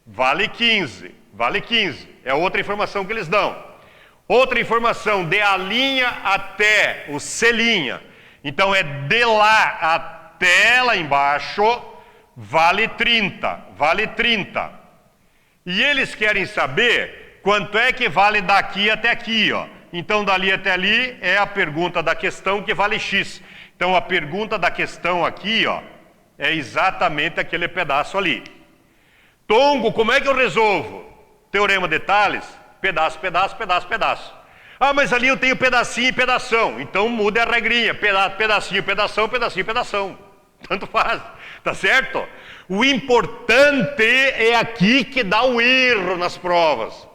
vale 15. Vale 15. É outra informação que eles dão. Outra informação, de A' até o C'. Então é de lá até lá embaixo, vale 30. Vale 30. E eles querem saber quanto é que vale daqui até aqui, ó. Então dali até ali é a pergunta da questão que vale X. Então a pergunta da questão aqui, ó, é exatamente aquele pedaço ali. Tongo, como é que eu resolvo? Teorema de Tales, pedaço, pedaço, pedaço, pedaço. Ah, mas ali eu tenho pedacinho e pedação. Então muda a regrinha. Pedacinho, pedação, pedacinho, pedação. Tanto faz. Tá certo? O importante é aqui que dá o erro nas provas.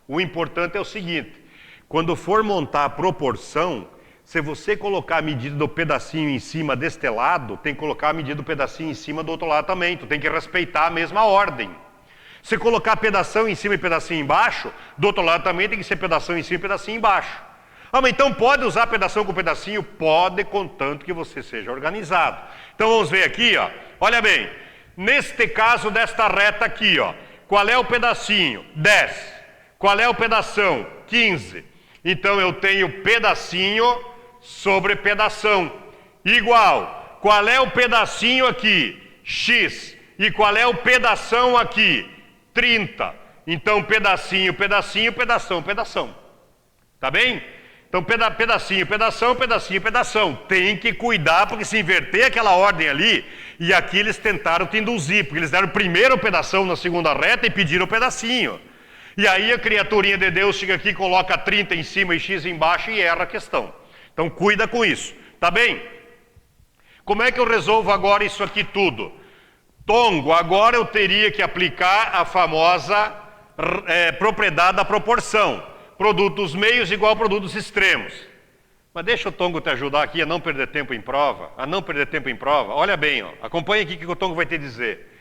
O importante é o seguinte. Quando for montar a proporção, se você colocar a medida do pedacinho em cima deste lado, tem que colocar a medida do pedacinho em cima do outro lado também. Tu tem que respeitar a mesma ordem. Se colocar pedação em cima e pedacinho embaixo, do outro lado também tem que ser pedação em cima e pedacinho embaixo. Ah, mas então pode usar pedação com pedacinho? Pode, contanto que você seja organizado. Então vamos ver aqui, ó. Olha bem, neste caso desta reta aqui, ó. Qual é o pedacinho? 10. Qual é o pedação? 15. Então eu tenho pedacinho sobre pedação. Igual. Qual é o pedacinho aqui? X. E qual é o pedação aqui? 30. Então, pedacinho, pedacinho, pedação, pedação. Tá bem? Então, pedacinho, pedação, pedacinho, pedação. Tem que cuidar, porque se inverter aquela ordem ali, e aqui eles tentaram te induzir, porque eles deram primeiro o pedação na segunda reta e pediram o pedacinho. E aí a criaturinha de Deus chega aqui, coloca 30 em cima e X embaixo e erra a questão. Então, cuida com isso. Tá bem? Como é que eu resolvo agora isso aqui tudo? Tongo, agora eu teria que aplicar a famosa propriedade da proporção. Produtos meios igual a produtos extremos. Mas deixa o Tongo te ajudar aqui a não perder tempo em prova. Olha bem, ó, acompanha aqui o que o Tongo vai te dizer.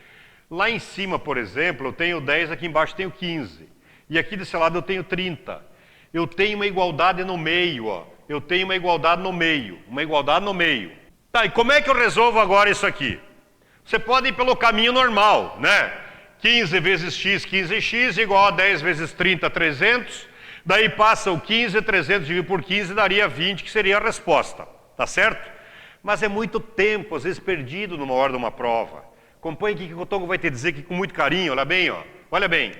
Lá em cima, por exemplo, eu tenho 10, aqui embaixo eu tenho 15. E aqui desse lado eu tenho 30. Eu tenho uma igualdade no meio, ó. Eu tenho uma igualdade no meio. Tá, e como é que eu resolvo agora isso aqui? Você pode ir pelo caminho normal, né? 15 vezes x, 15x, igual a 10 vezes 30, 300. Daí passa o 15, 300 dividido por 15, daria 20, que seria a resposta. Tá certo? Mas é muito tempo, às vezes perdido numa hora de uma prova. Acompanhe aqui que o Tongo vai te dizer aqui com muito carinho, olha bem, ó. Olha bem,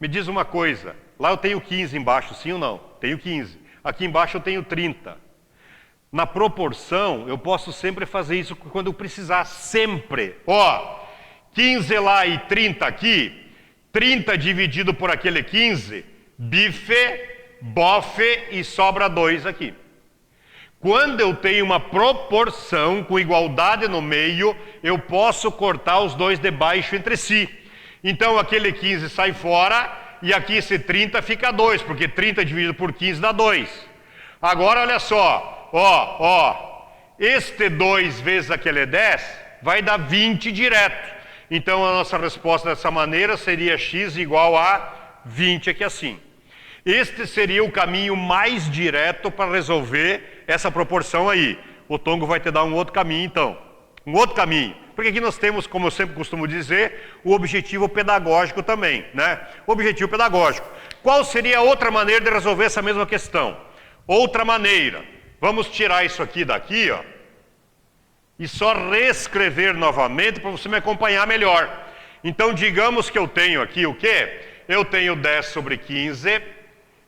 me diz uma coisa. Lá eu tenho 15 embaixo, sim ou não? Tenho 15. Aqui embaixo eu tenho 30. Na proporção, eu posso sempre fazer isso quando eu precisar, sempre. Ó, 15 lá e 30 aqui, 30 dividido por aquele 15, bife, bofe e sobra 2 aqui. Quando eu tenho uma proporção com igualdade no meio, eu posso cortar os dois de baixo entre si. Então aquele 15 sai fora e aqui esse 30 fica 2, porque 30 dividido por 15 dá 2. Agora olha só. Este 2 vezes aquele 10 vai dar 20 direto. Então a nossa resposta dessa maneira seria x igual a 20 aqui assim. Este seria o caminho mais direto para resolver essa proporção aí. O Tongo vai te dar um outro caminho então. Um outro caminho. Porque aqui nós temos, como eu sempre costumo dizer, o objetivo pedagógico também, né? Objetivo pedagógico. Qual seria a outra maneira de resolver essa mesma questão? Outra maneira. Vamos tirar isso aqui daqui, ó, e só reescrever novamente para você me acompanhar melhor. Então, digamos que eu tenho aqui o quê? Eu tenho 10 sobre 15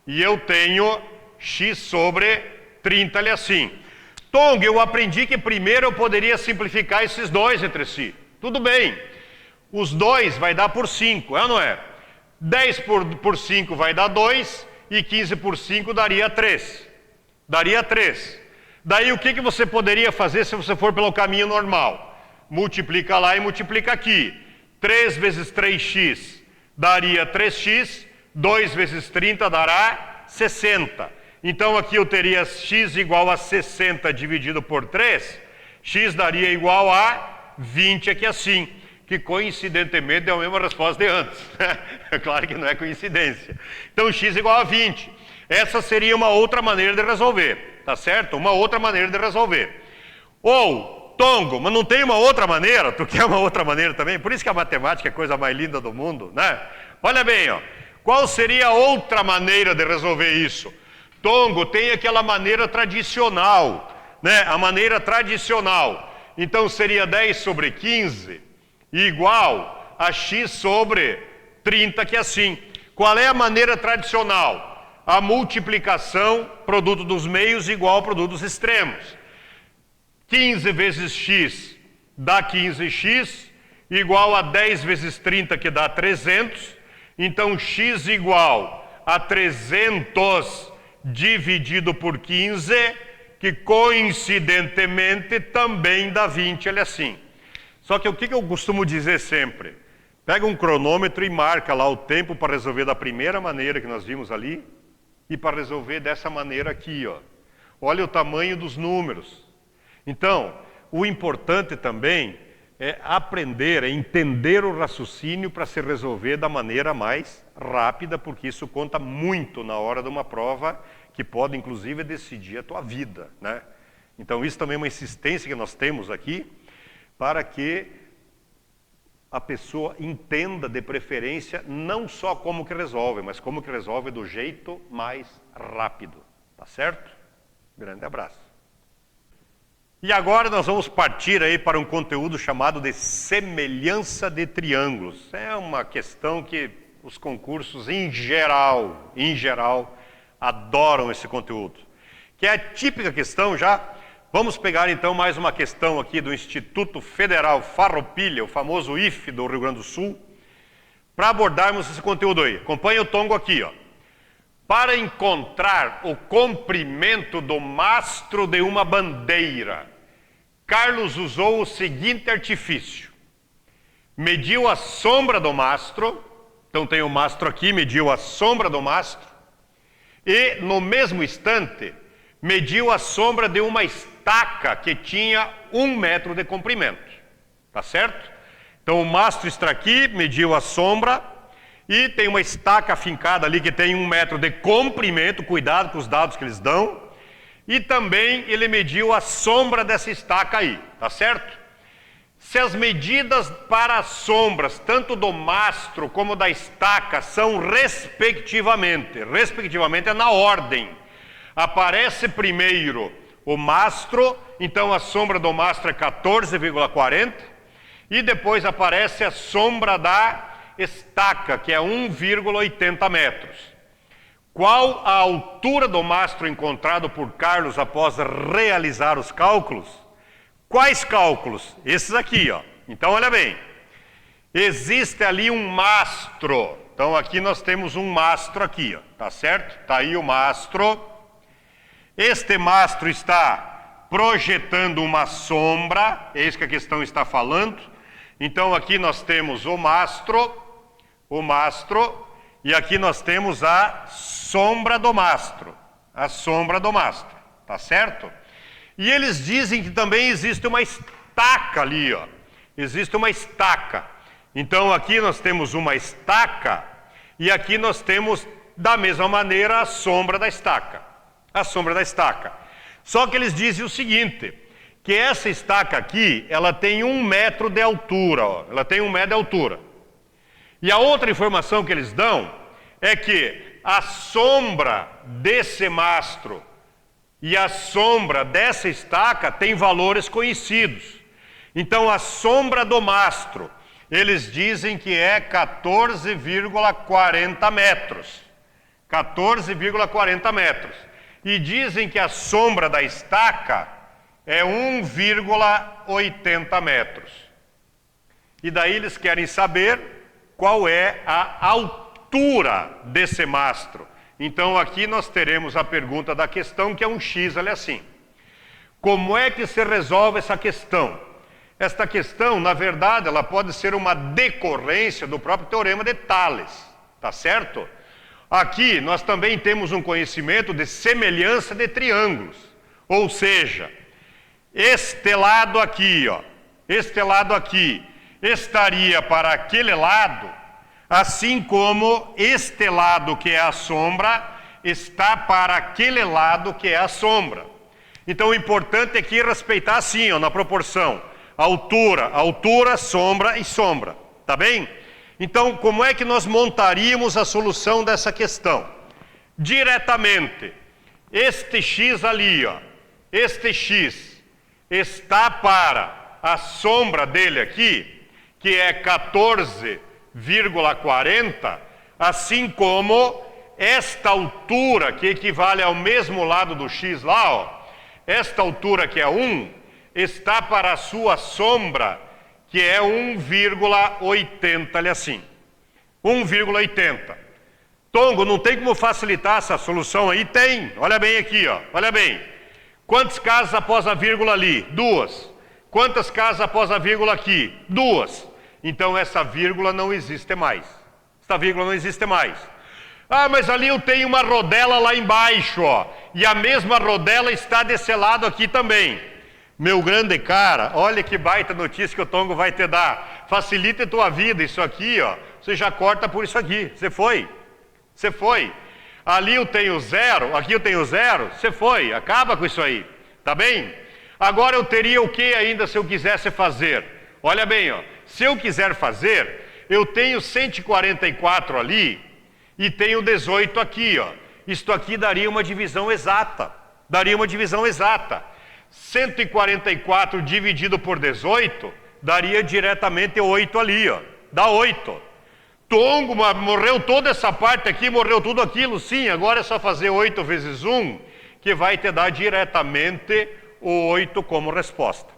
e eu tenho x sobre 30 ali assim. Tongo, eu aprendi que primeiro eu poderia simplificar esses dois entre si. Tudo bem. Os 2 vai dar por 5, é ou não é? 10 por 5 vai dar 2 e 15 por 5 daria 3. Daria 3. Daí o que você poderia fazer se você for pelo caminho normal? Multiplica lá e multiplica aqui. 3 vezes 3x daria 3x, 2 vezes 30 dará 60. Então aqui eu teria x igual a 60 dividido por 3, x daria igual a 20 aqui assim, que coincidentemente é a mesma resposta de antes. Claro que não é coincidência. Então x igual a 20. Essa seria uma outra maneira de resolver, tá certo? Uma outra maneira de resolver. Ou, Tongo, mas não tem uma outra maneira? Tu quer uma outra maneira também? Por isso que a matemática é a coisa mais linda do mundo, né? Olha bem, ó. Qual seria a outra maneira de resolver isso? Tongo, tem aquela maneira tradicional, né? A maneira tradicional. Então seria 10 sobre 15 igual a x sobre 30, que é assim. Qual é a maneira tradicional? A multiplicação, produto dos meios, igual ao produto dos extremos. 15 vezes x dá 15x, igual a 10 vezes 30, que dá 300. Então, x igual a 300 dividido por 15, que coincidentemente também dá 20, olha assim. Só que o que eu costumo dizer sempre? Pega um cronômetro e marca lá o tempo para resolver da primeira maneira que nós vimos ali e para resolver dessa maneira aqui, ó. Olha o tamanho dos números. Então, o importante também é aprender, é entender o raciocínio para se resolver da maneira mais rápida, porque isso conta muito na hora de uma prova que pode, inclusive, decidir a tua vida, né? Então, isso também é uma insistência que nós temos aqui para que a pessoa entenda, de preferência, não só como que resolve, mas como que resolve do jeito mais rápido. Tá certo? Grande abraço. E agora nós vamos partir aí para um conteúdo chamado de semelhança de triângulos. É uma questão que os concursos em geral, adoram esse conteúdo. Que é a típica questão já. Vamos pegar então mais uma questão aqui do Instituto Federal Farroupilha, o famoso IFE do Rio Grande do Sul, para abordarmos esse conteúdo aí. Acompanhe o tongo aqui, ó. Para encontrar o comprimento do mastro de uma bandeira, Carlos usou o seguinte artifício. Mediu a sombra do mastro, então tem o mastro aqui, mediu a sombra do mastro, e no mesmo instante, mediu a sombra de uma estaca que tinha 1 metro de comprimento. Tá certo? Então o mastro está aqui, mediu a sombra, e tem uma estaca afincada ali que tem 1 metro de comprimento, cuidado com os dados que eles dão, e também ele mediu a sombra dessa estaca aí, tá certo? Se as medidas para as sombras, tanto do mastro como da estaca, são respectivamente é na ordem, aparece primeiro o mastro, então a sombra do mastro é 14,40, e depois aparece a sombra da estaca, que é 1,80 metros. Qual a altura do mastro encontrado por Carlos após realizar os cálculos? Quais cálculos? Esses aqui, ó. Então, olha bem. Existe ali um mastro. Então, aqui nós temos um mastro aqui, ó. Tá certo? Tá aí o mastro. Este mastro está projetando uma sombra. É isso que a questão está falando. Então, aqui nós temos o mastro, e aqui nós temos a sombra do mastro, tá certo? E eles dizem que também existe uma estaca ali, ó, existe uma estaca. Então aqui nós temos uma estaca, e aqui nós temos, da mesma maneira, a sombra da estaca, Só que eles dizem o seguinte, que essa estaca aqui, ela tem 1 metro de altura, ó, E a outra informação que eles dão é que a sombra desse mastro e a sombra dessa estaca têm valores conhecidos. Então, a sombra do mastro, eles dizem que é 14,40 metros. 14,40 metros. E dizem que a sombra da estaca é 1,80 metros. E daí eles querem saber qual é a altura desse mastro. Então aqui nós teremos a pergunta da questão, que é um X, olha assim. Como é que se resolve essa questão? Esta questão, na verdade, ela pode ser uma decorrência do próprio teorema de Tales, tá certo? Aqui nós também temos um conhecimento de semelhança de triângulos. Ou seja, este lado aqui, ó, estaria para aquele lado, assim como este lado que é a sombra está para aquele lado que é a sombra. Então o importante aqui é respeitar assim, ó, na proporção, altura, sombra e sombra, tá bem? Então como é que nós montaríamos a solução dessa questão? Diretamente, este X ali, ó, este X está para a sombra dele aqui, que é 14,40, assim como esta altura, que equivale ao mesmo lado do X lá, ó, esta altura que é 1, está para a sua sombra, que é 1,80, olha assim, 1,80. Tongo, não tem como facilitar essa solução aí? Tem. Olha bem aqui, ó. Olha bem. Quantas casas após a vírgula ali? 2. Quantas casas após a vírgula aqui? 2. Então essa vírgula não existe mais. Essa vírgula não existe mais. Ah, mas ali eu tenho uma rodela lá embaixo, ó. E a mesma rodela está desse lado aqui também. Meu grande cara, olha que baita notícia que o Tongo vai te dar. Facilita a tua vida, isso aqui, ó. Você já corta por isso aqui. Você foi. Você foi. Ali eu tenho 0, aqui eu tenho 0. Você foi. Acaba com isso aí. Tá bem? Agora eu teria o que ainda se eu quisesse fazer? Olha bem, ó. Se eu quiser fazer, eu tenho 144 ali e tenho 18 aqui, ó. Isto aqui daria uma divisão exata. Daria uma divisão exata. 144 dividido por 18 daria diretamente 8 ali, ó. Dá 8. Tongo, morreu toda essa parte aqui, morreu tudo aquilo. Sim, agora é só fazer 8 vezes 1, que vai te dar diretamente o 8 como resposta.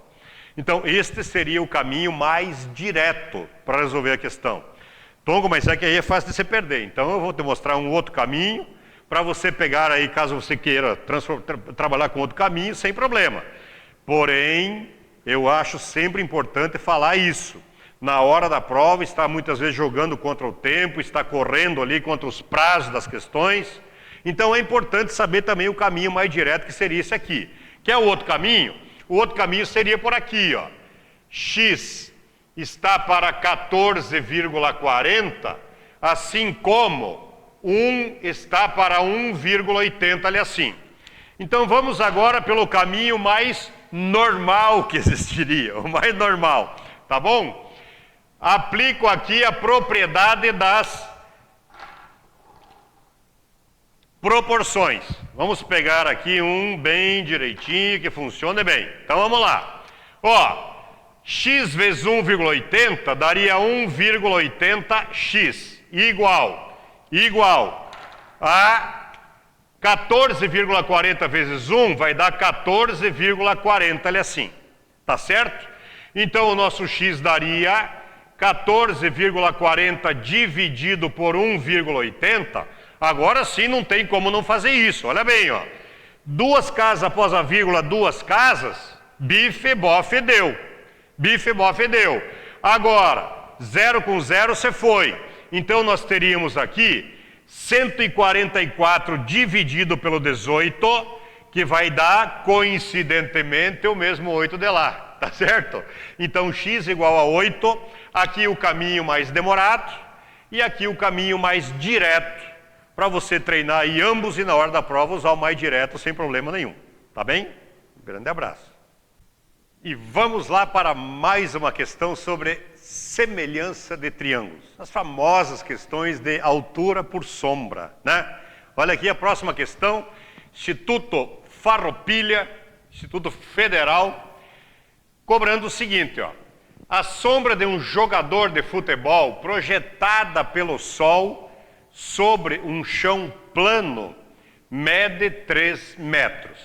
Então, este seria o caminho mais direto para resolver a questão. Tongo, mas é que aí é fácil de você perder. Então, eu vou te mostrar um outro caminho para você pegar aí, caso você queira trabalhar com outro caminho, sem problema. Porém, eu acho sempre importante falar isso. Na hora da prova, está muitas vezes jogando contra o tempo, está correndo ali contra os prazos das questões. Então, é importante saber também o caminho mais direto, que seria esse aqui. Quer o outro caminho? O outro caminho seria por aqui, ó. X está para 14,40, assim como 1 está para 1,80, ali assim. Então vamos agora pelo caminho mais normal que existiria, o mais normal, tá bom? Aplico aqui a propriedade das proporções. Vamos pegar aqui um bem direitinho, que funcione bem. Então vamos lá. Ó, x vezes 1,80 daria 1,80x igual a 14,40 vezes 1 vai dar 14,40, ali assim. Tá certo? Então o nosso x daria 14,40 dividido por 1,80. Agora sim não tem como não fazer isso. Olha bem, ó. 2 casas após a vírgula, 2 casas, bife, bofe, deu. Bife, bofe, deu. Agora, 0 com 0 você foi. Então nós teríamos aqui 144 dividido pelo 18, que vai dar, coincidentemente, o mesmo 8 de lá. Tá certo? Então x igual a 8. Aqui o caminho mais demorado e aqui o caminho mais direto, para você treinar aí ambos e na hora da prova usar o mais direto sem problema nenhum. Tá bem? Um grande abraço. E vamos lá para mais uma questão sobre semelhança de triângulos. As famosas questões de altura por sombra, né? Olha aqui a próxima questão. Instituto Farroupilha, Instituto Federal, cobrando o seguinte, ó. A sombra de um jogador de futebol projetada pelo sol sobre um chão plano mede 3 metros.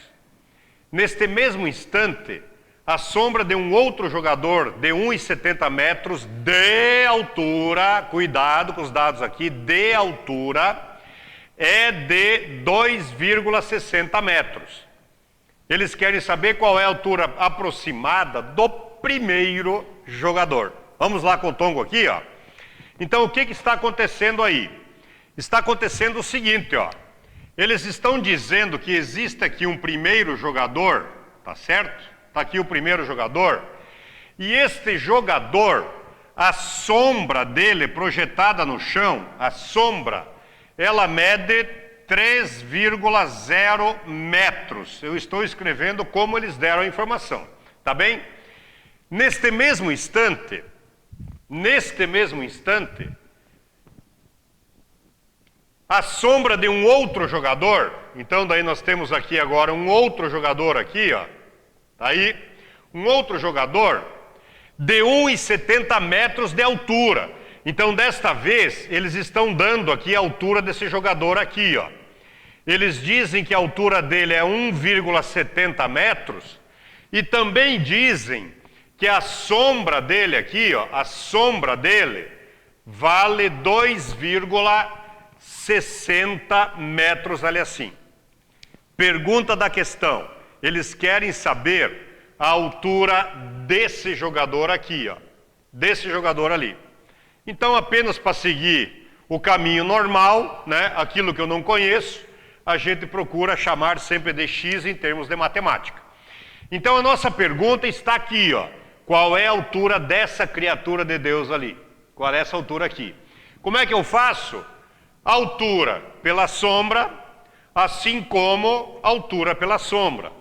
Neste mesmo instante, a sombra de um outro jogador de 1,70 metros de altura, cuidado com os dados aqui, de altura, é de 2,60 metros. Eles querem saber qual é a altura aproximada do primeiro jogador. Vamos lá com o Tongo aqui, ó. Então, o que está acontecendo aí? Está acontecendo o seguinte, ó. Eles estão dizendo que existe aqui um primeiro jogador, tá certo? Está aqui o primeiro jogador. E este jogador, a sombra dele projetada no chão, a sombra, ela mede 3,0 metros. Eu estou escrevendo como eles deram a informação, tá bem? Neste mesmo instante, a sombra de um outro jogador, então daí nós temos aqui agora um outro jogador aqui, ó, tá aí, um outro jogador de 1,70 metros de altura. Então desta vez eles estão dando aqui a altura desse jogador aqui, ó. Eles dizem que a altura dele é 1,70 metros e também dizem que a sombra dele aqui, ó, a sombra dele vale 2,60 60 metros ali assim. Pergunta da questão. Eles querem saber a altura desse jogador aqui, ó. Desse jogador ali. Então, apenas para seguir o caminho normal, né, aquilo que eu não conheço, a gente procura chamar sempre de x em termos de matemática. Então, a nossa pergunta está aqui, ó. Qual é a altura dessa criatura de Deus ali? Qual é essa altura aqui? Como é que eu faço? Altura pela sombra, assim como altura pela sombra.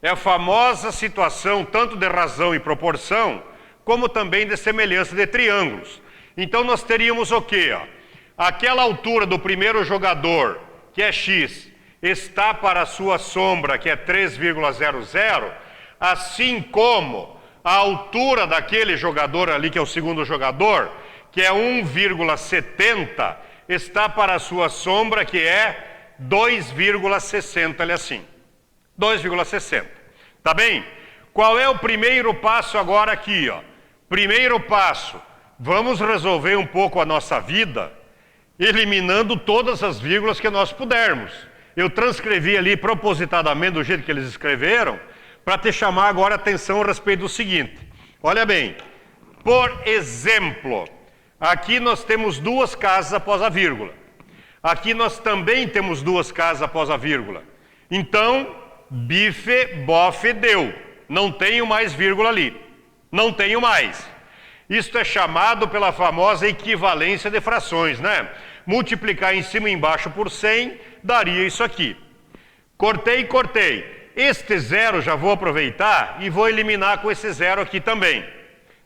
É a famosa situação tanto de razão e proporção, como também de semelhança de triângulos. Então nós teríamos o quê? Ó? Aquela altura do primeiro jogador, que é x, está para a sua sombra, que é 3,00, assim como a altura daquele jogador ali, que é o segundo jogador, que é 1,70, está para a sua sombra, que é 2,60, ali assim. 2,60. Tá bem? Qual é o primeiro passo agora aqui, ó? Primeiro passo, vamos resolver um pouco a nossa vida, eliminando todas as vírgulas que nós pudermos. Eu transcrevi ali propositadamente do jeito que eles escreveram, para te chamar agora a atenção a respeito do seguinte. Olha bem, por exemplo, aqui nós temos duas casas após a vírgula. Aqui nós também temos duas casas após a vírgula. Então, bife, bofe, deu. Não tenho mais vírgula ali. Não tenho mais. Isto é chamado pela famosa equivalência de frações, né? Multiplicar em cima e embaixo por 100, daria isso aqui. Cortei, cortei. Este zero já vou aproveitar e vou eliminar com esse zero aqui também.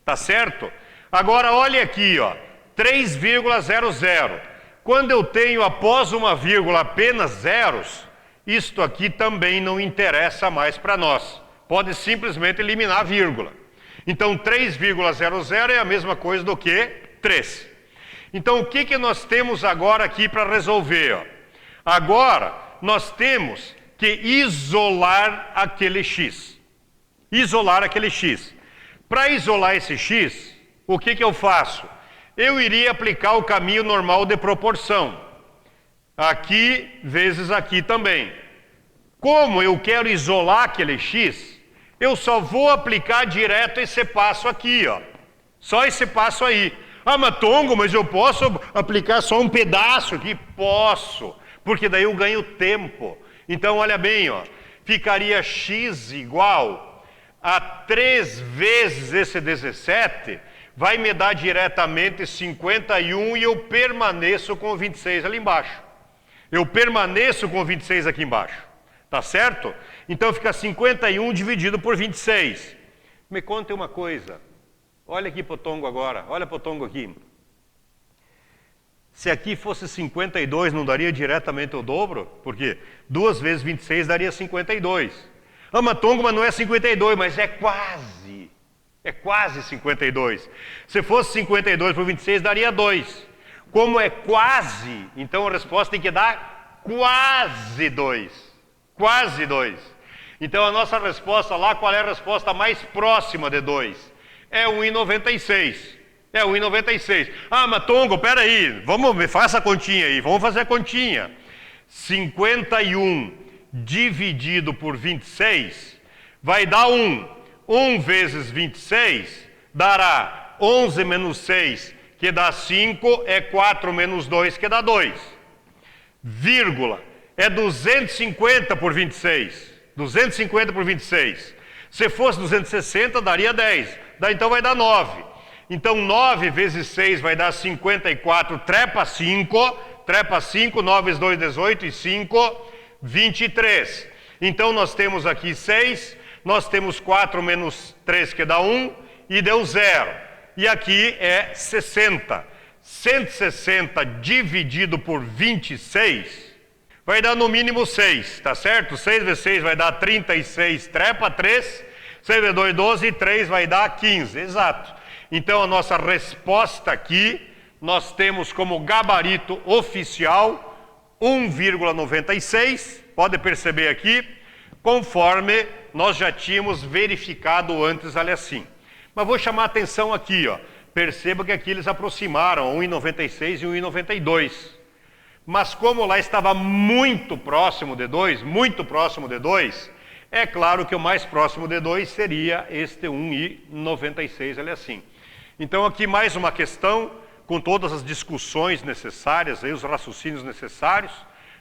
Tá certo? Agora olha aqui, ó. 3,00. Quando eu tenho após uma vírgula apenas zeros, isto aqui também não interessa mais para nós. Pode simplesmente eliminar a vírgula. Então 3,00 é a mesma coisa do que 3. Então o que nós temos agora aqui para resolver? Ó? Agora nós temos que isolar aquele x. Isolar aquele x. Para isolar esse x, o que eu faço? Eu iria aplicar o caminho normal de proporção. Aqui vezes aqui também. Como eu quero isolar aquele x, eu só vou aplicar direto esse passo aqui, ó. Só esse passo aí. Ah, mas Tongo, mas eu posso aplicar só um pedaço aqui? Posso, porque daí eu ganho tempo. Então, olha bem, ó, ficaria x igual a 3 vezes esse 17, vai me dar diretamente 51 e eu permaneço com 26 ali embaixo. Eu permaneço com 26 aqui embaixo. Tá certo? Então fica 51 dividido por 26. Me conta uma coisa. Olha aqui para o Tongo agora. Olha para o Tongo aqui. Se aqui fosse 52, não daria diretamente o dobro? Porque 2 vezes 26 daria 52. Ah, mas Tongo, mas não é 52, mas é quase. É quase 52. Se fosse 52 por 26, daria 2. Como é quase, então a resposta tem que dar quase 2. Quase 2. Então a nossa resposta lá, qual é a resposta mais próxima de 2? É 1,96. É 1,96. Ah, mas Tongo, peraí, faça a continha aí, vamos fazer a continha. 51 dividido por 26 vai dar 1. 1 vezes 26 dará 11 menos 6, que dá 5, é 4 menos 2, que dá 2. Vírgula. É 250 por 26. 250 por 26. Se fosse 260, daria 10. Então vai dar 9. Então 9 vezes 6 vai dar 54. Trepa 5. Trepa 5. 9 vezes 2, 18. E 5, 23. Então nós temos aqui 6. Nós temos 4 menos 3, que dá 1. E deu 0. E aqui é 60. 160 dividido por 26... vai dar no mínimo 6, tá certo? 6 vezes 6 vai dar 36, trepa 3, 6 vezes 2, 12, e 3 vai dar 15, exato. Então a nossa resposta aqui, nós temos como gabarito oficial 1,96, pode perceber aqui, conforme nós já tínhamos verificado antes ali assim. Mas vou chamar a atenção aqui, ó. Perceba que aqui eles aproximaram 1,96 e 1,92. mas como lá estava muito próximo de 2, é claro que o mais próximo de 2 seria este 1,96, ele é assim. Então aqui mais uma questão, com todas as discussões necessárias, aí, os raciocínios necessários,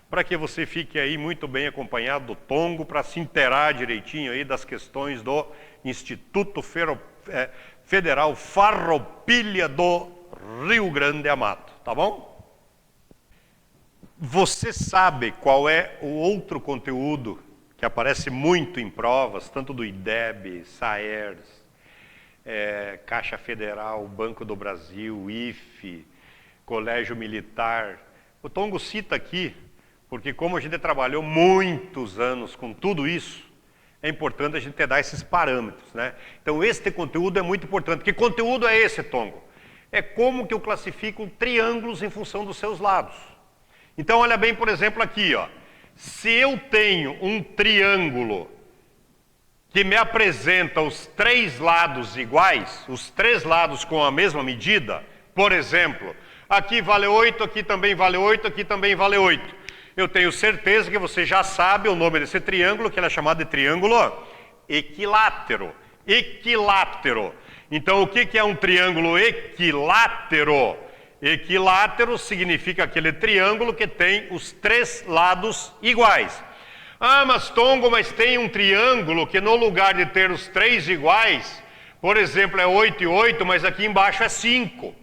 para que você fique aí muito bem acompanhado do Tongo, para se inteirar direitinho aí das questões do Instituto Federal Farroupilha do Rio Grande Amado, tá bom? Você sabe qual é o outro conteúdo que aparece muito em provas, tanto do IDEB, SAERS, Caixa Federal, Banco do Brasil, IFE, Colégio Militar. O Tongo cita aqui, porque como a gente trabalhou muitos anos com tudo isso, é importante a gente dar esses parâmetros, né? Então este conteúdo é muito importante. Que conteúdo é esse, Tongo? É como que eu classifico triângulos em função dos seus lados. Então olha bem, por exemplo, aqui, ó. Se eu tenho um triângulo que me apresenta os 3 lados iguais, os 3 lados com a mesma medida, por exemplo, aqui vale 8, aqui também vale 8, aqui também vale 8. Eu tenho certeza que você já sabe o nome desse triângulo, que ele é chamado de triângulo equilátero. Equilátero. Então, o que é um triângulo equilátero? Equilátero significa aquele triângulo que tem os 3 lados iguais. Ah, mas Tongo, mas tem um triângulo que no lugar de ter os 3 iguais, por exemplo, é 8 e 8, mas aqui embaixo é 5.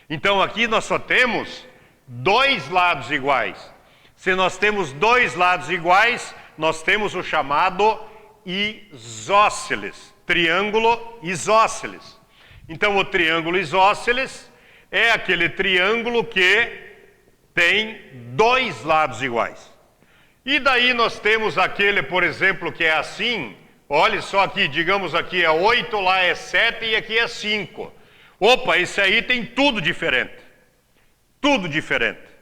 Então aqui nós só temos 2 lados iguais. Se nós temos 2 lados iguais, nós temos o chamado isósceles, triângulo isósceles. Então o triângulo isósceles é aquele triângulo que tem 2 lados iguais. E daí nós temos aquele, por exemplo, que é assim, olha só aqui, digamos aqui é 8, lá é 7 e aqui é 5. Opa, esse aí tem tudo diferente. Tudo diferente.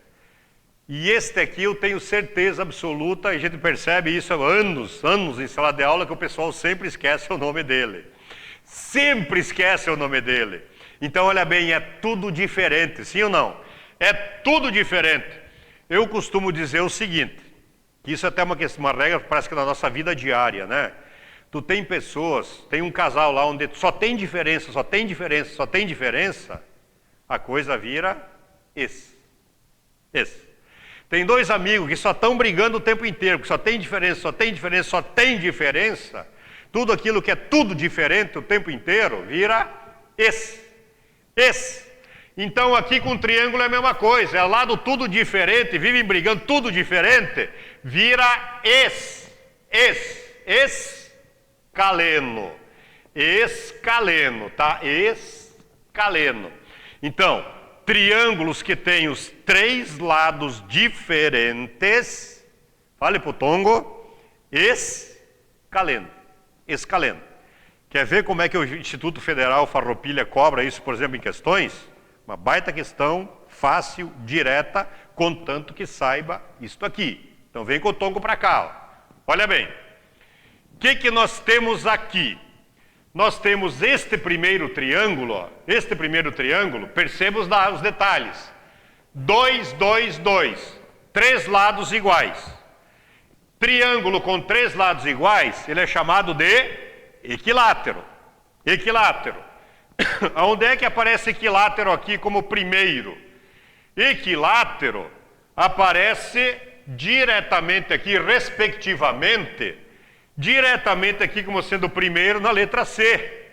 E este aqui eu tenho certeza absoluta, e a gente percebe isso há anos em sala de aula, que o pessoal sempre esquece o nome dele. Sempre esquece o nome dele. Então, olha bem, é tudo diferente, sim ou não? É tudo diferente. Eu costumo dizer o seguinte, que isso é até uma regra, parece que na nossa vida diária, né? Tu tem pessoas, tem um casal lá onde só tem diferença, a coisa vira esse. Tem 2 amigos que só estão brigando o tempo inteiro, que só tem diferença, tudo aquilo que é tudo diferente o tempo inteiro vira esse. Então aqui com o triângulo é a mesma coisa, é lado tudo diferente, vivem brigando tudo diferente, vira escaleno, tá? Escaleno. Então, triângulos que têm os 3 lados diferentes, fale pro Tongo, escaleno. Quer ver como é que o Instituto Federal Farroupilha cobra isso, por exemplo, em questões? Uma baita questão, fácil, direta, contanto que saiba isto aqui. Então vem com o Tongo para cá, ó. Olha bem. O que nós temos aqui? Nós temos este primeiro triângulo, ó. Este primeiro triângulo, perceba os detalhes. 2, 2, 2. 3 lados iguais. Triângulo com 3 lados iguais, ele é chamado de equilátero. Equilátero. Onde é que aparece equilátero aqui como primeiro? Equilátero aparece diretamente aqui, respectivamente, diretamente aqui como sendo o primeiro na letra C.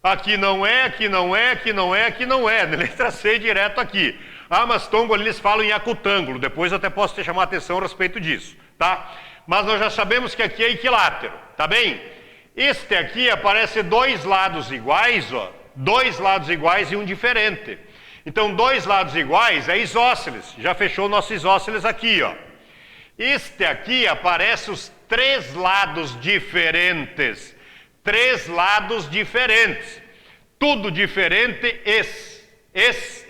Aqui não é, aqui não é, aqui não é, aqui não é. Na letra C direto aqui. Ah, mas Tongo ali eles falam em acutângulo. Depois eu até posso te chamar a atenção a respeito disso, tá? Mas nós já sabemos que aqui é equilátero, tá bem? Este aqui aparece 2 lados iguais, ó. 2 lados iguais e um diferente. Então, 2 lados iguais é isósceles. Já fechou o nosso isósceles aqui, ó. Este aqui aparece os 3 lados diferentes. 3 lados diferentes. Tudo diferente,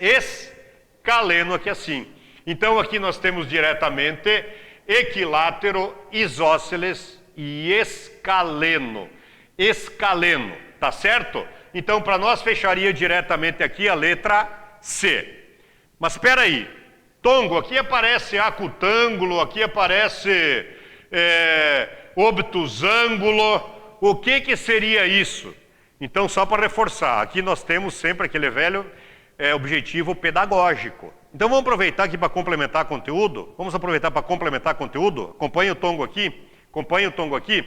escaleno aqui assim. Então, aqui nós temos diretamente equilátero, isósceles e escaleno. Escaleno, tá certo? Então, para nós fecharia diretamente aqui a letra C. Mas espera aí, Tongo, aqui aparece acutângulo, aqui aparece obtusângulo. O que seria isso? Então, só para reforçar, aqui nós temos sempre aquele velho objetivo pedagógico. Então, vamos aproveitar aqui para complementar conteúdo. Vamos aproveitar para complementar conteúdo. Acompanhe o tongo aqui. Acompanhe o tongo aqui.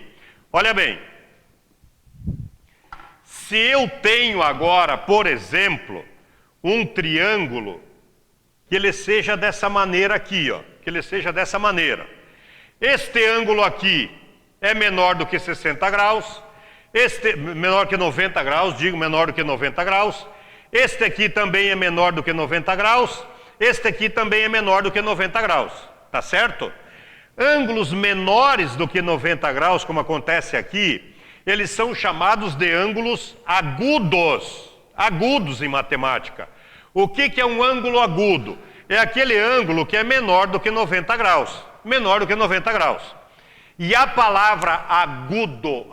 Olha bem. Se eu tenho agora, por exemplo, um triângulo, que ele seja dessa maneira aqui, ó. Que ele seja dessa maneira. Este ângulo aqui é menor do que 60 graus. Menor que 90 graus, digo menor do que 90 graus. Este aqui também é menor do que 90 graus. Este aqui também é menor do que 90 graus. Tá certo? Ângulos menores do que 90 graus, como acontece aqui, eles são chamados de ângulos agudos. Agudos em matemática. O que é um ângulo agudo? É aquele ângulo que é menor do que 90 graus. Menor do que 90 graus. E a palavra agudo,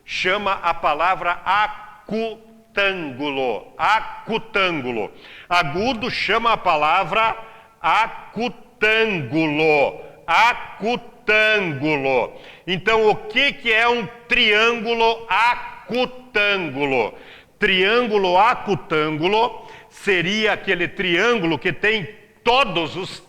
chama a palavra acutângulo. Acutângulo. Agudo chama a palavra acutângulo. Acutângulo. Então, o que é um triângulo acutângulo? Triângulo acutângulo seria aquele triângulo que tem todos os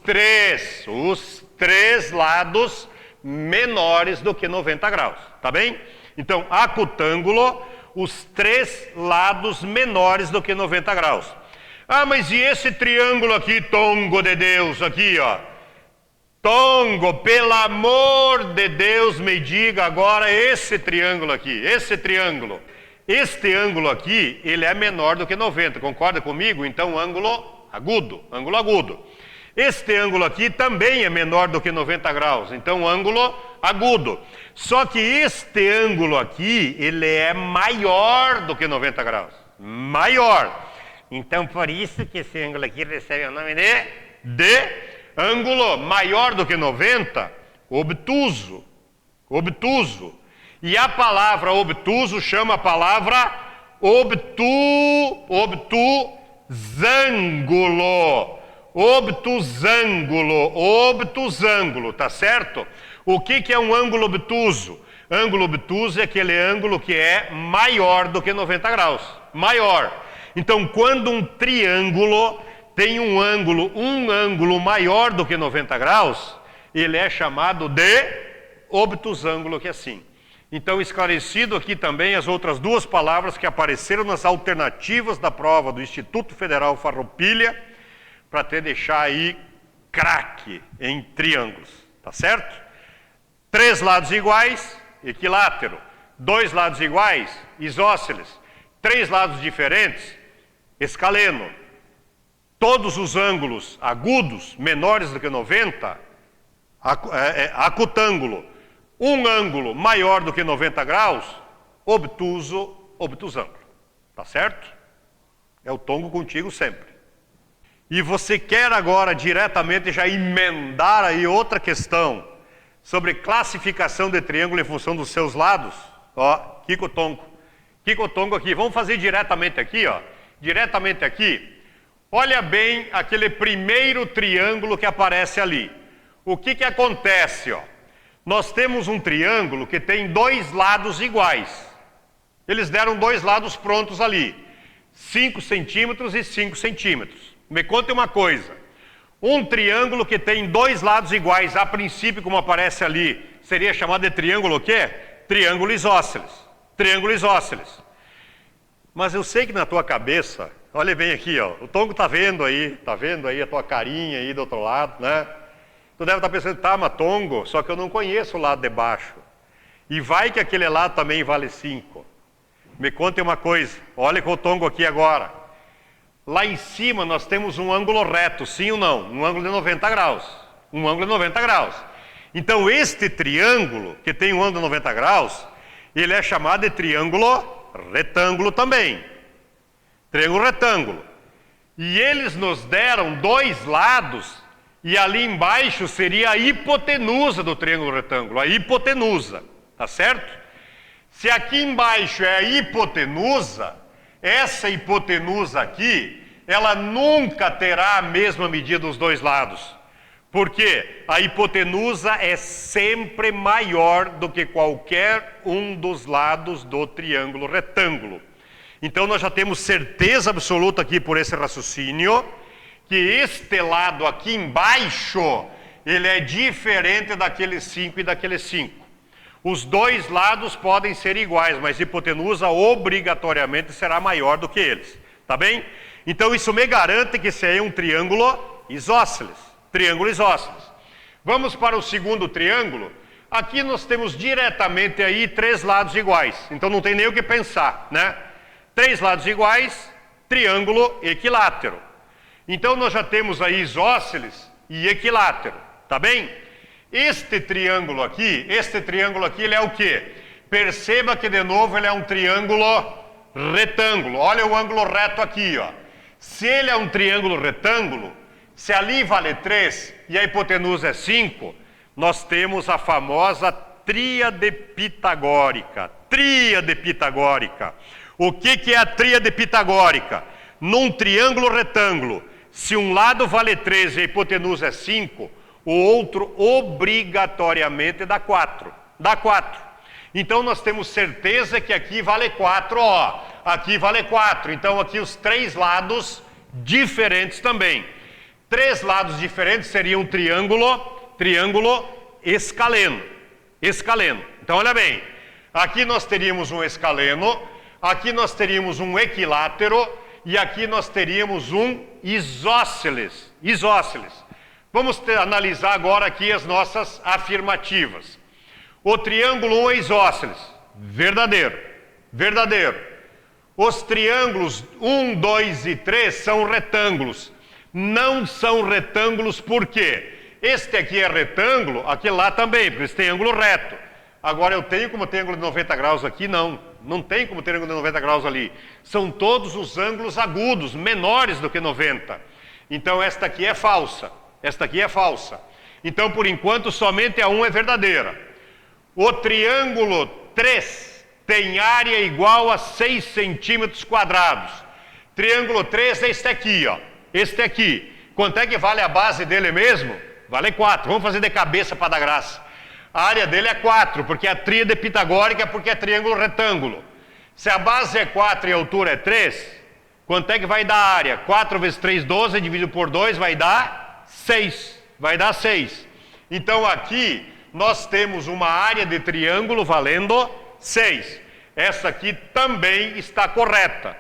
três lados menores do que 90 graus, tá bem? Então, acutângulo, os três lados menores do que 90 graus. Ah, mas e esse triângulo aqui, tongo de Deus, aqui, ó? Tongo, pelo amor de Deus, me diga agora esse triângulo aqui, esse triângulo. Este ângulo aqui, ele é menor do que 90, concorda comigo? Então, ângulo agudo, ângulo agudo. Este ângulo aqui também é menor do que 90 graus, então ângulo agudo. Só que este ângulo aqui, ele é maior do que 90 graus. Maior. Então, por isso que esse ângulo aqui recebe o nome de ângulo maior do que 90, obtuso. Obtuso. E a palavra obtuso chama a palavra obtusângulo. Obtusângulo, obtusângulo, tá certo? O que é um ângulo obtuso? Ângulo obtuso é aquele ângulo que é maior do que 90 graus. Maior. Então, quando um triângulo tem um ângulo maior do que 90 graus, ele é chamado de obtusângulo, que é assim. Então, esclarecido aqui também as outras duas palavras que apareceram nas alternativas da prova do Instituto Federal Farroupilha, para te deixar aí craque em triângulos, tá certo? 3 lados iguais, equilátero. 2 lados iguais, isósceles. 3 lados diferentes, escaleno. Todos os ângulos agudos, menores do que 90, acutângulo. Um ângulo maior do que 90 graus, obtuso, obtusângulo. Tá certo? É o tongo contigo sempre. E você quer agora diretamente já emendar aí outra questão sobre classificação de triângulo em função dos seus lados? Ó, Kiko Tongo. Kiko Tongo aqui. Vamos fazer diretamente aqui, ó. Diretamente aqui. Olha bem aquele primeiro triângulo que aparece ali. O que acontece, ó? Nós temos um triângulo que tem 2 lados iguais. Eles deram 2 lados prontos ali. 5 centímetros e 5 centímetros. Me conte uma coisa, um triângulo que tem 2 lados iguais, a princípio, como aparece ali, seria chamado de triângulo o quê? Triângulo isósceles. Triângulo isósceles. Mas eu sei que na tua cabeça, olha bem aqui, ó, o Tongo tá vendo aí a tua carinha aí do outro lado, né? Tu deve estar pensando, tá, mas Tongo, só que eu não conheço o lado de baixo. E vai que aquele lado também vale 5. Me conte uma coisa, olha com o Tongo aqui agora. Lá em cima nós temos um ângulo reto, sim ou não? Um ângulo de 90 graus. Um ângulo de 90 graus. Então este triângulo, que tem um ângulo de 90 graus, ele é chamado de triângulo retângulo também. Triângulo retângulo. E eles nos deram 2 lados, e ali embaixo seria a hipotenusa do triângulo retângulo. A hipotenusa, tá certo? Se aqui embaixo é a hipotenusa, essa hipotenusa aqui ela nunca terá a mesma medida dos dois lados. Porque a hipotenusa é sempre maior do que qualquer um dos lados do triângulo retângulo. Então nós já temos certeza absoluta aqui por esse raciocínio que este lado aqui embaixo, ele é diferente daquele 5 e daquele 5. Os dois lados podem ser iguais, mas a hipotenusa obrigatoriamente será maior do que eles. Tá bem? Então isso me garante que esse aí é um triângulo isósceles. Triângulo isósceles. Vamos para o segundo triângulo. Aqui nós temos diretamente aí 3 lados iguais. Então não tem nem o que pensar, né? 3 lados iguais, triângulo equilátero. Então nós já temos aí isósceles e equilátero, tá bem? Este triângulo aqui, ele é o quê? Perceba que de novo ele é um triângulo retângulo. Olha o ângulo reto aqui, ó. Se ele é um triângulo retângulo, se ali vale 3 e a hipotenusa é 5, nós temos a famosa tríade pitagórica. Tríade pitagórica. O que é a tríade pitagórica? Num triângulo retângulo, se um lado vale 3 e a hipotenusa é 5, o outro obrigatoriamente dá 4. Dá 4. Então nós temos certeza que aqui vale 4, ó. Aqui vale 4. Então aqui os 3 lados diferentes também. 3 lados diferentes seriam um triângulo escaleno. Escaleno. Então olha bem, aqui nós teríamos um escaleno, aqui nós teríamos um equilátero e aqui nós teríamos um isósceles. Isósceles. Vamos analisar agora aqui as nossas afirmativas. O triângulo 1 é isósceles. Verdadeiro. Verdadeiro. Os triângulos 1, 2 e 3 são retângulos. Não são retângulos por quê? Este aqui é retângulo, aquele lá também, porque esse tem ângulo reto. Agora eu tenho como ter ângulo de 90 graus aqui? Não. Não tem como ter ângulo de 90 graus ali. São todos os ângulos agudos, menores do que 90. Então esta aqui é falsa. Esta aqui é falsa. Então, por enquanto, somente a 1 é verdadeira. O triângulo 3 tem área igual a 6 centímetros quadrados. Triângulo 3 é este aqui, ó. Este aqui. Quanto é que vale a base dele mesmo? Vale 4. Vamos fazer de cabeça para dar graça. A área dele é 4, porque a tríade pitagórica, porque é triângulo retângulo. Se a base é 4 e a altura é 3, quanto é que vai dar a área? 4 vezes 3, 12, dividido por 2, vai dar 6. Vai dar 6. Então aqui nós temos uma área de triângulo valendo 6. Essa aqui também está correta.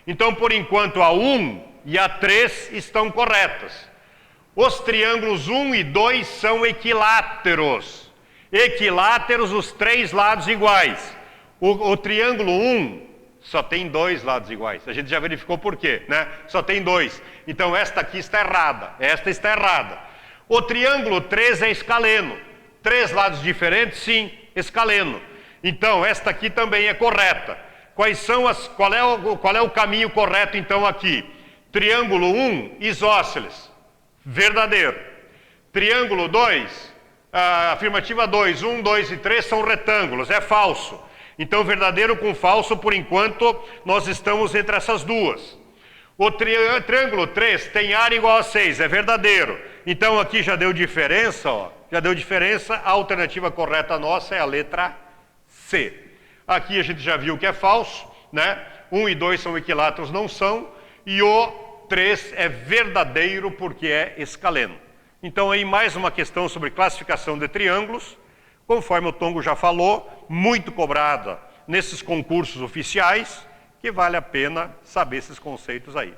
Então, por enquanto, a 1 e a 3 estão corretas. Os triângulos 1 e 2 são equiláteros. Equiláteros, os 3 lados iguais. O triângulo 1 só tem 2 lados iguais. A gente já verificou por quê, né? Só tem 2. Então, esta aqui está errada. Esta está errada. O triângulo 3 é escaleno. 3 lados diferentes? Sim, escaleno. Então, esta aqui também é correta. Qual é o caminho correto, então, aqui? Triângulo 1, isósceles. Verdadeiro. Triângulo 2, afirmativa 2, 1, 2 e 3 são retângulos. É falso. Então, verdadeiro com falso, por enquanto, nós estamos entre essas duas. O triângulo 3 tem área igual a 6, é verdadeiro. Então, aqui já deu diferença, ó. Já deu diferença, a alternativa correta nossa é a letra C. Aqui a gente já viu que é falso, né? 1 e 2 são equiláteros, não são. E o 3 é verdadeiro porque é escaleno. Então, aí mais uma questão sobre classificação de triângulos. Conforme o Tongo já falou, muito cobrada nesses concursos oficiais, que vale a pena saber esses conceitos aí.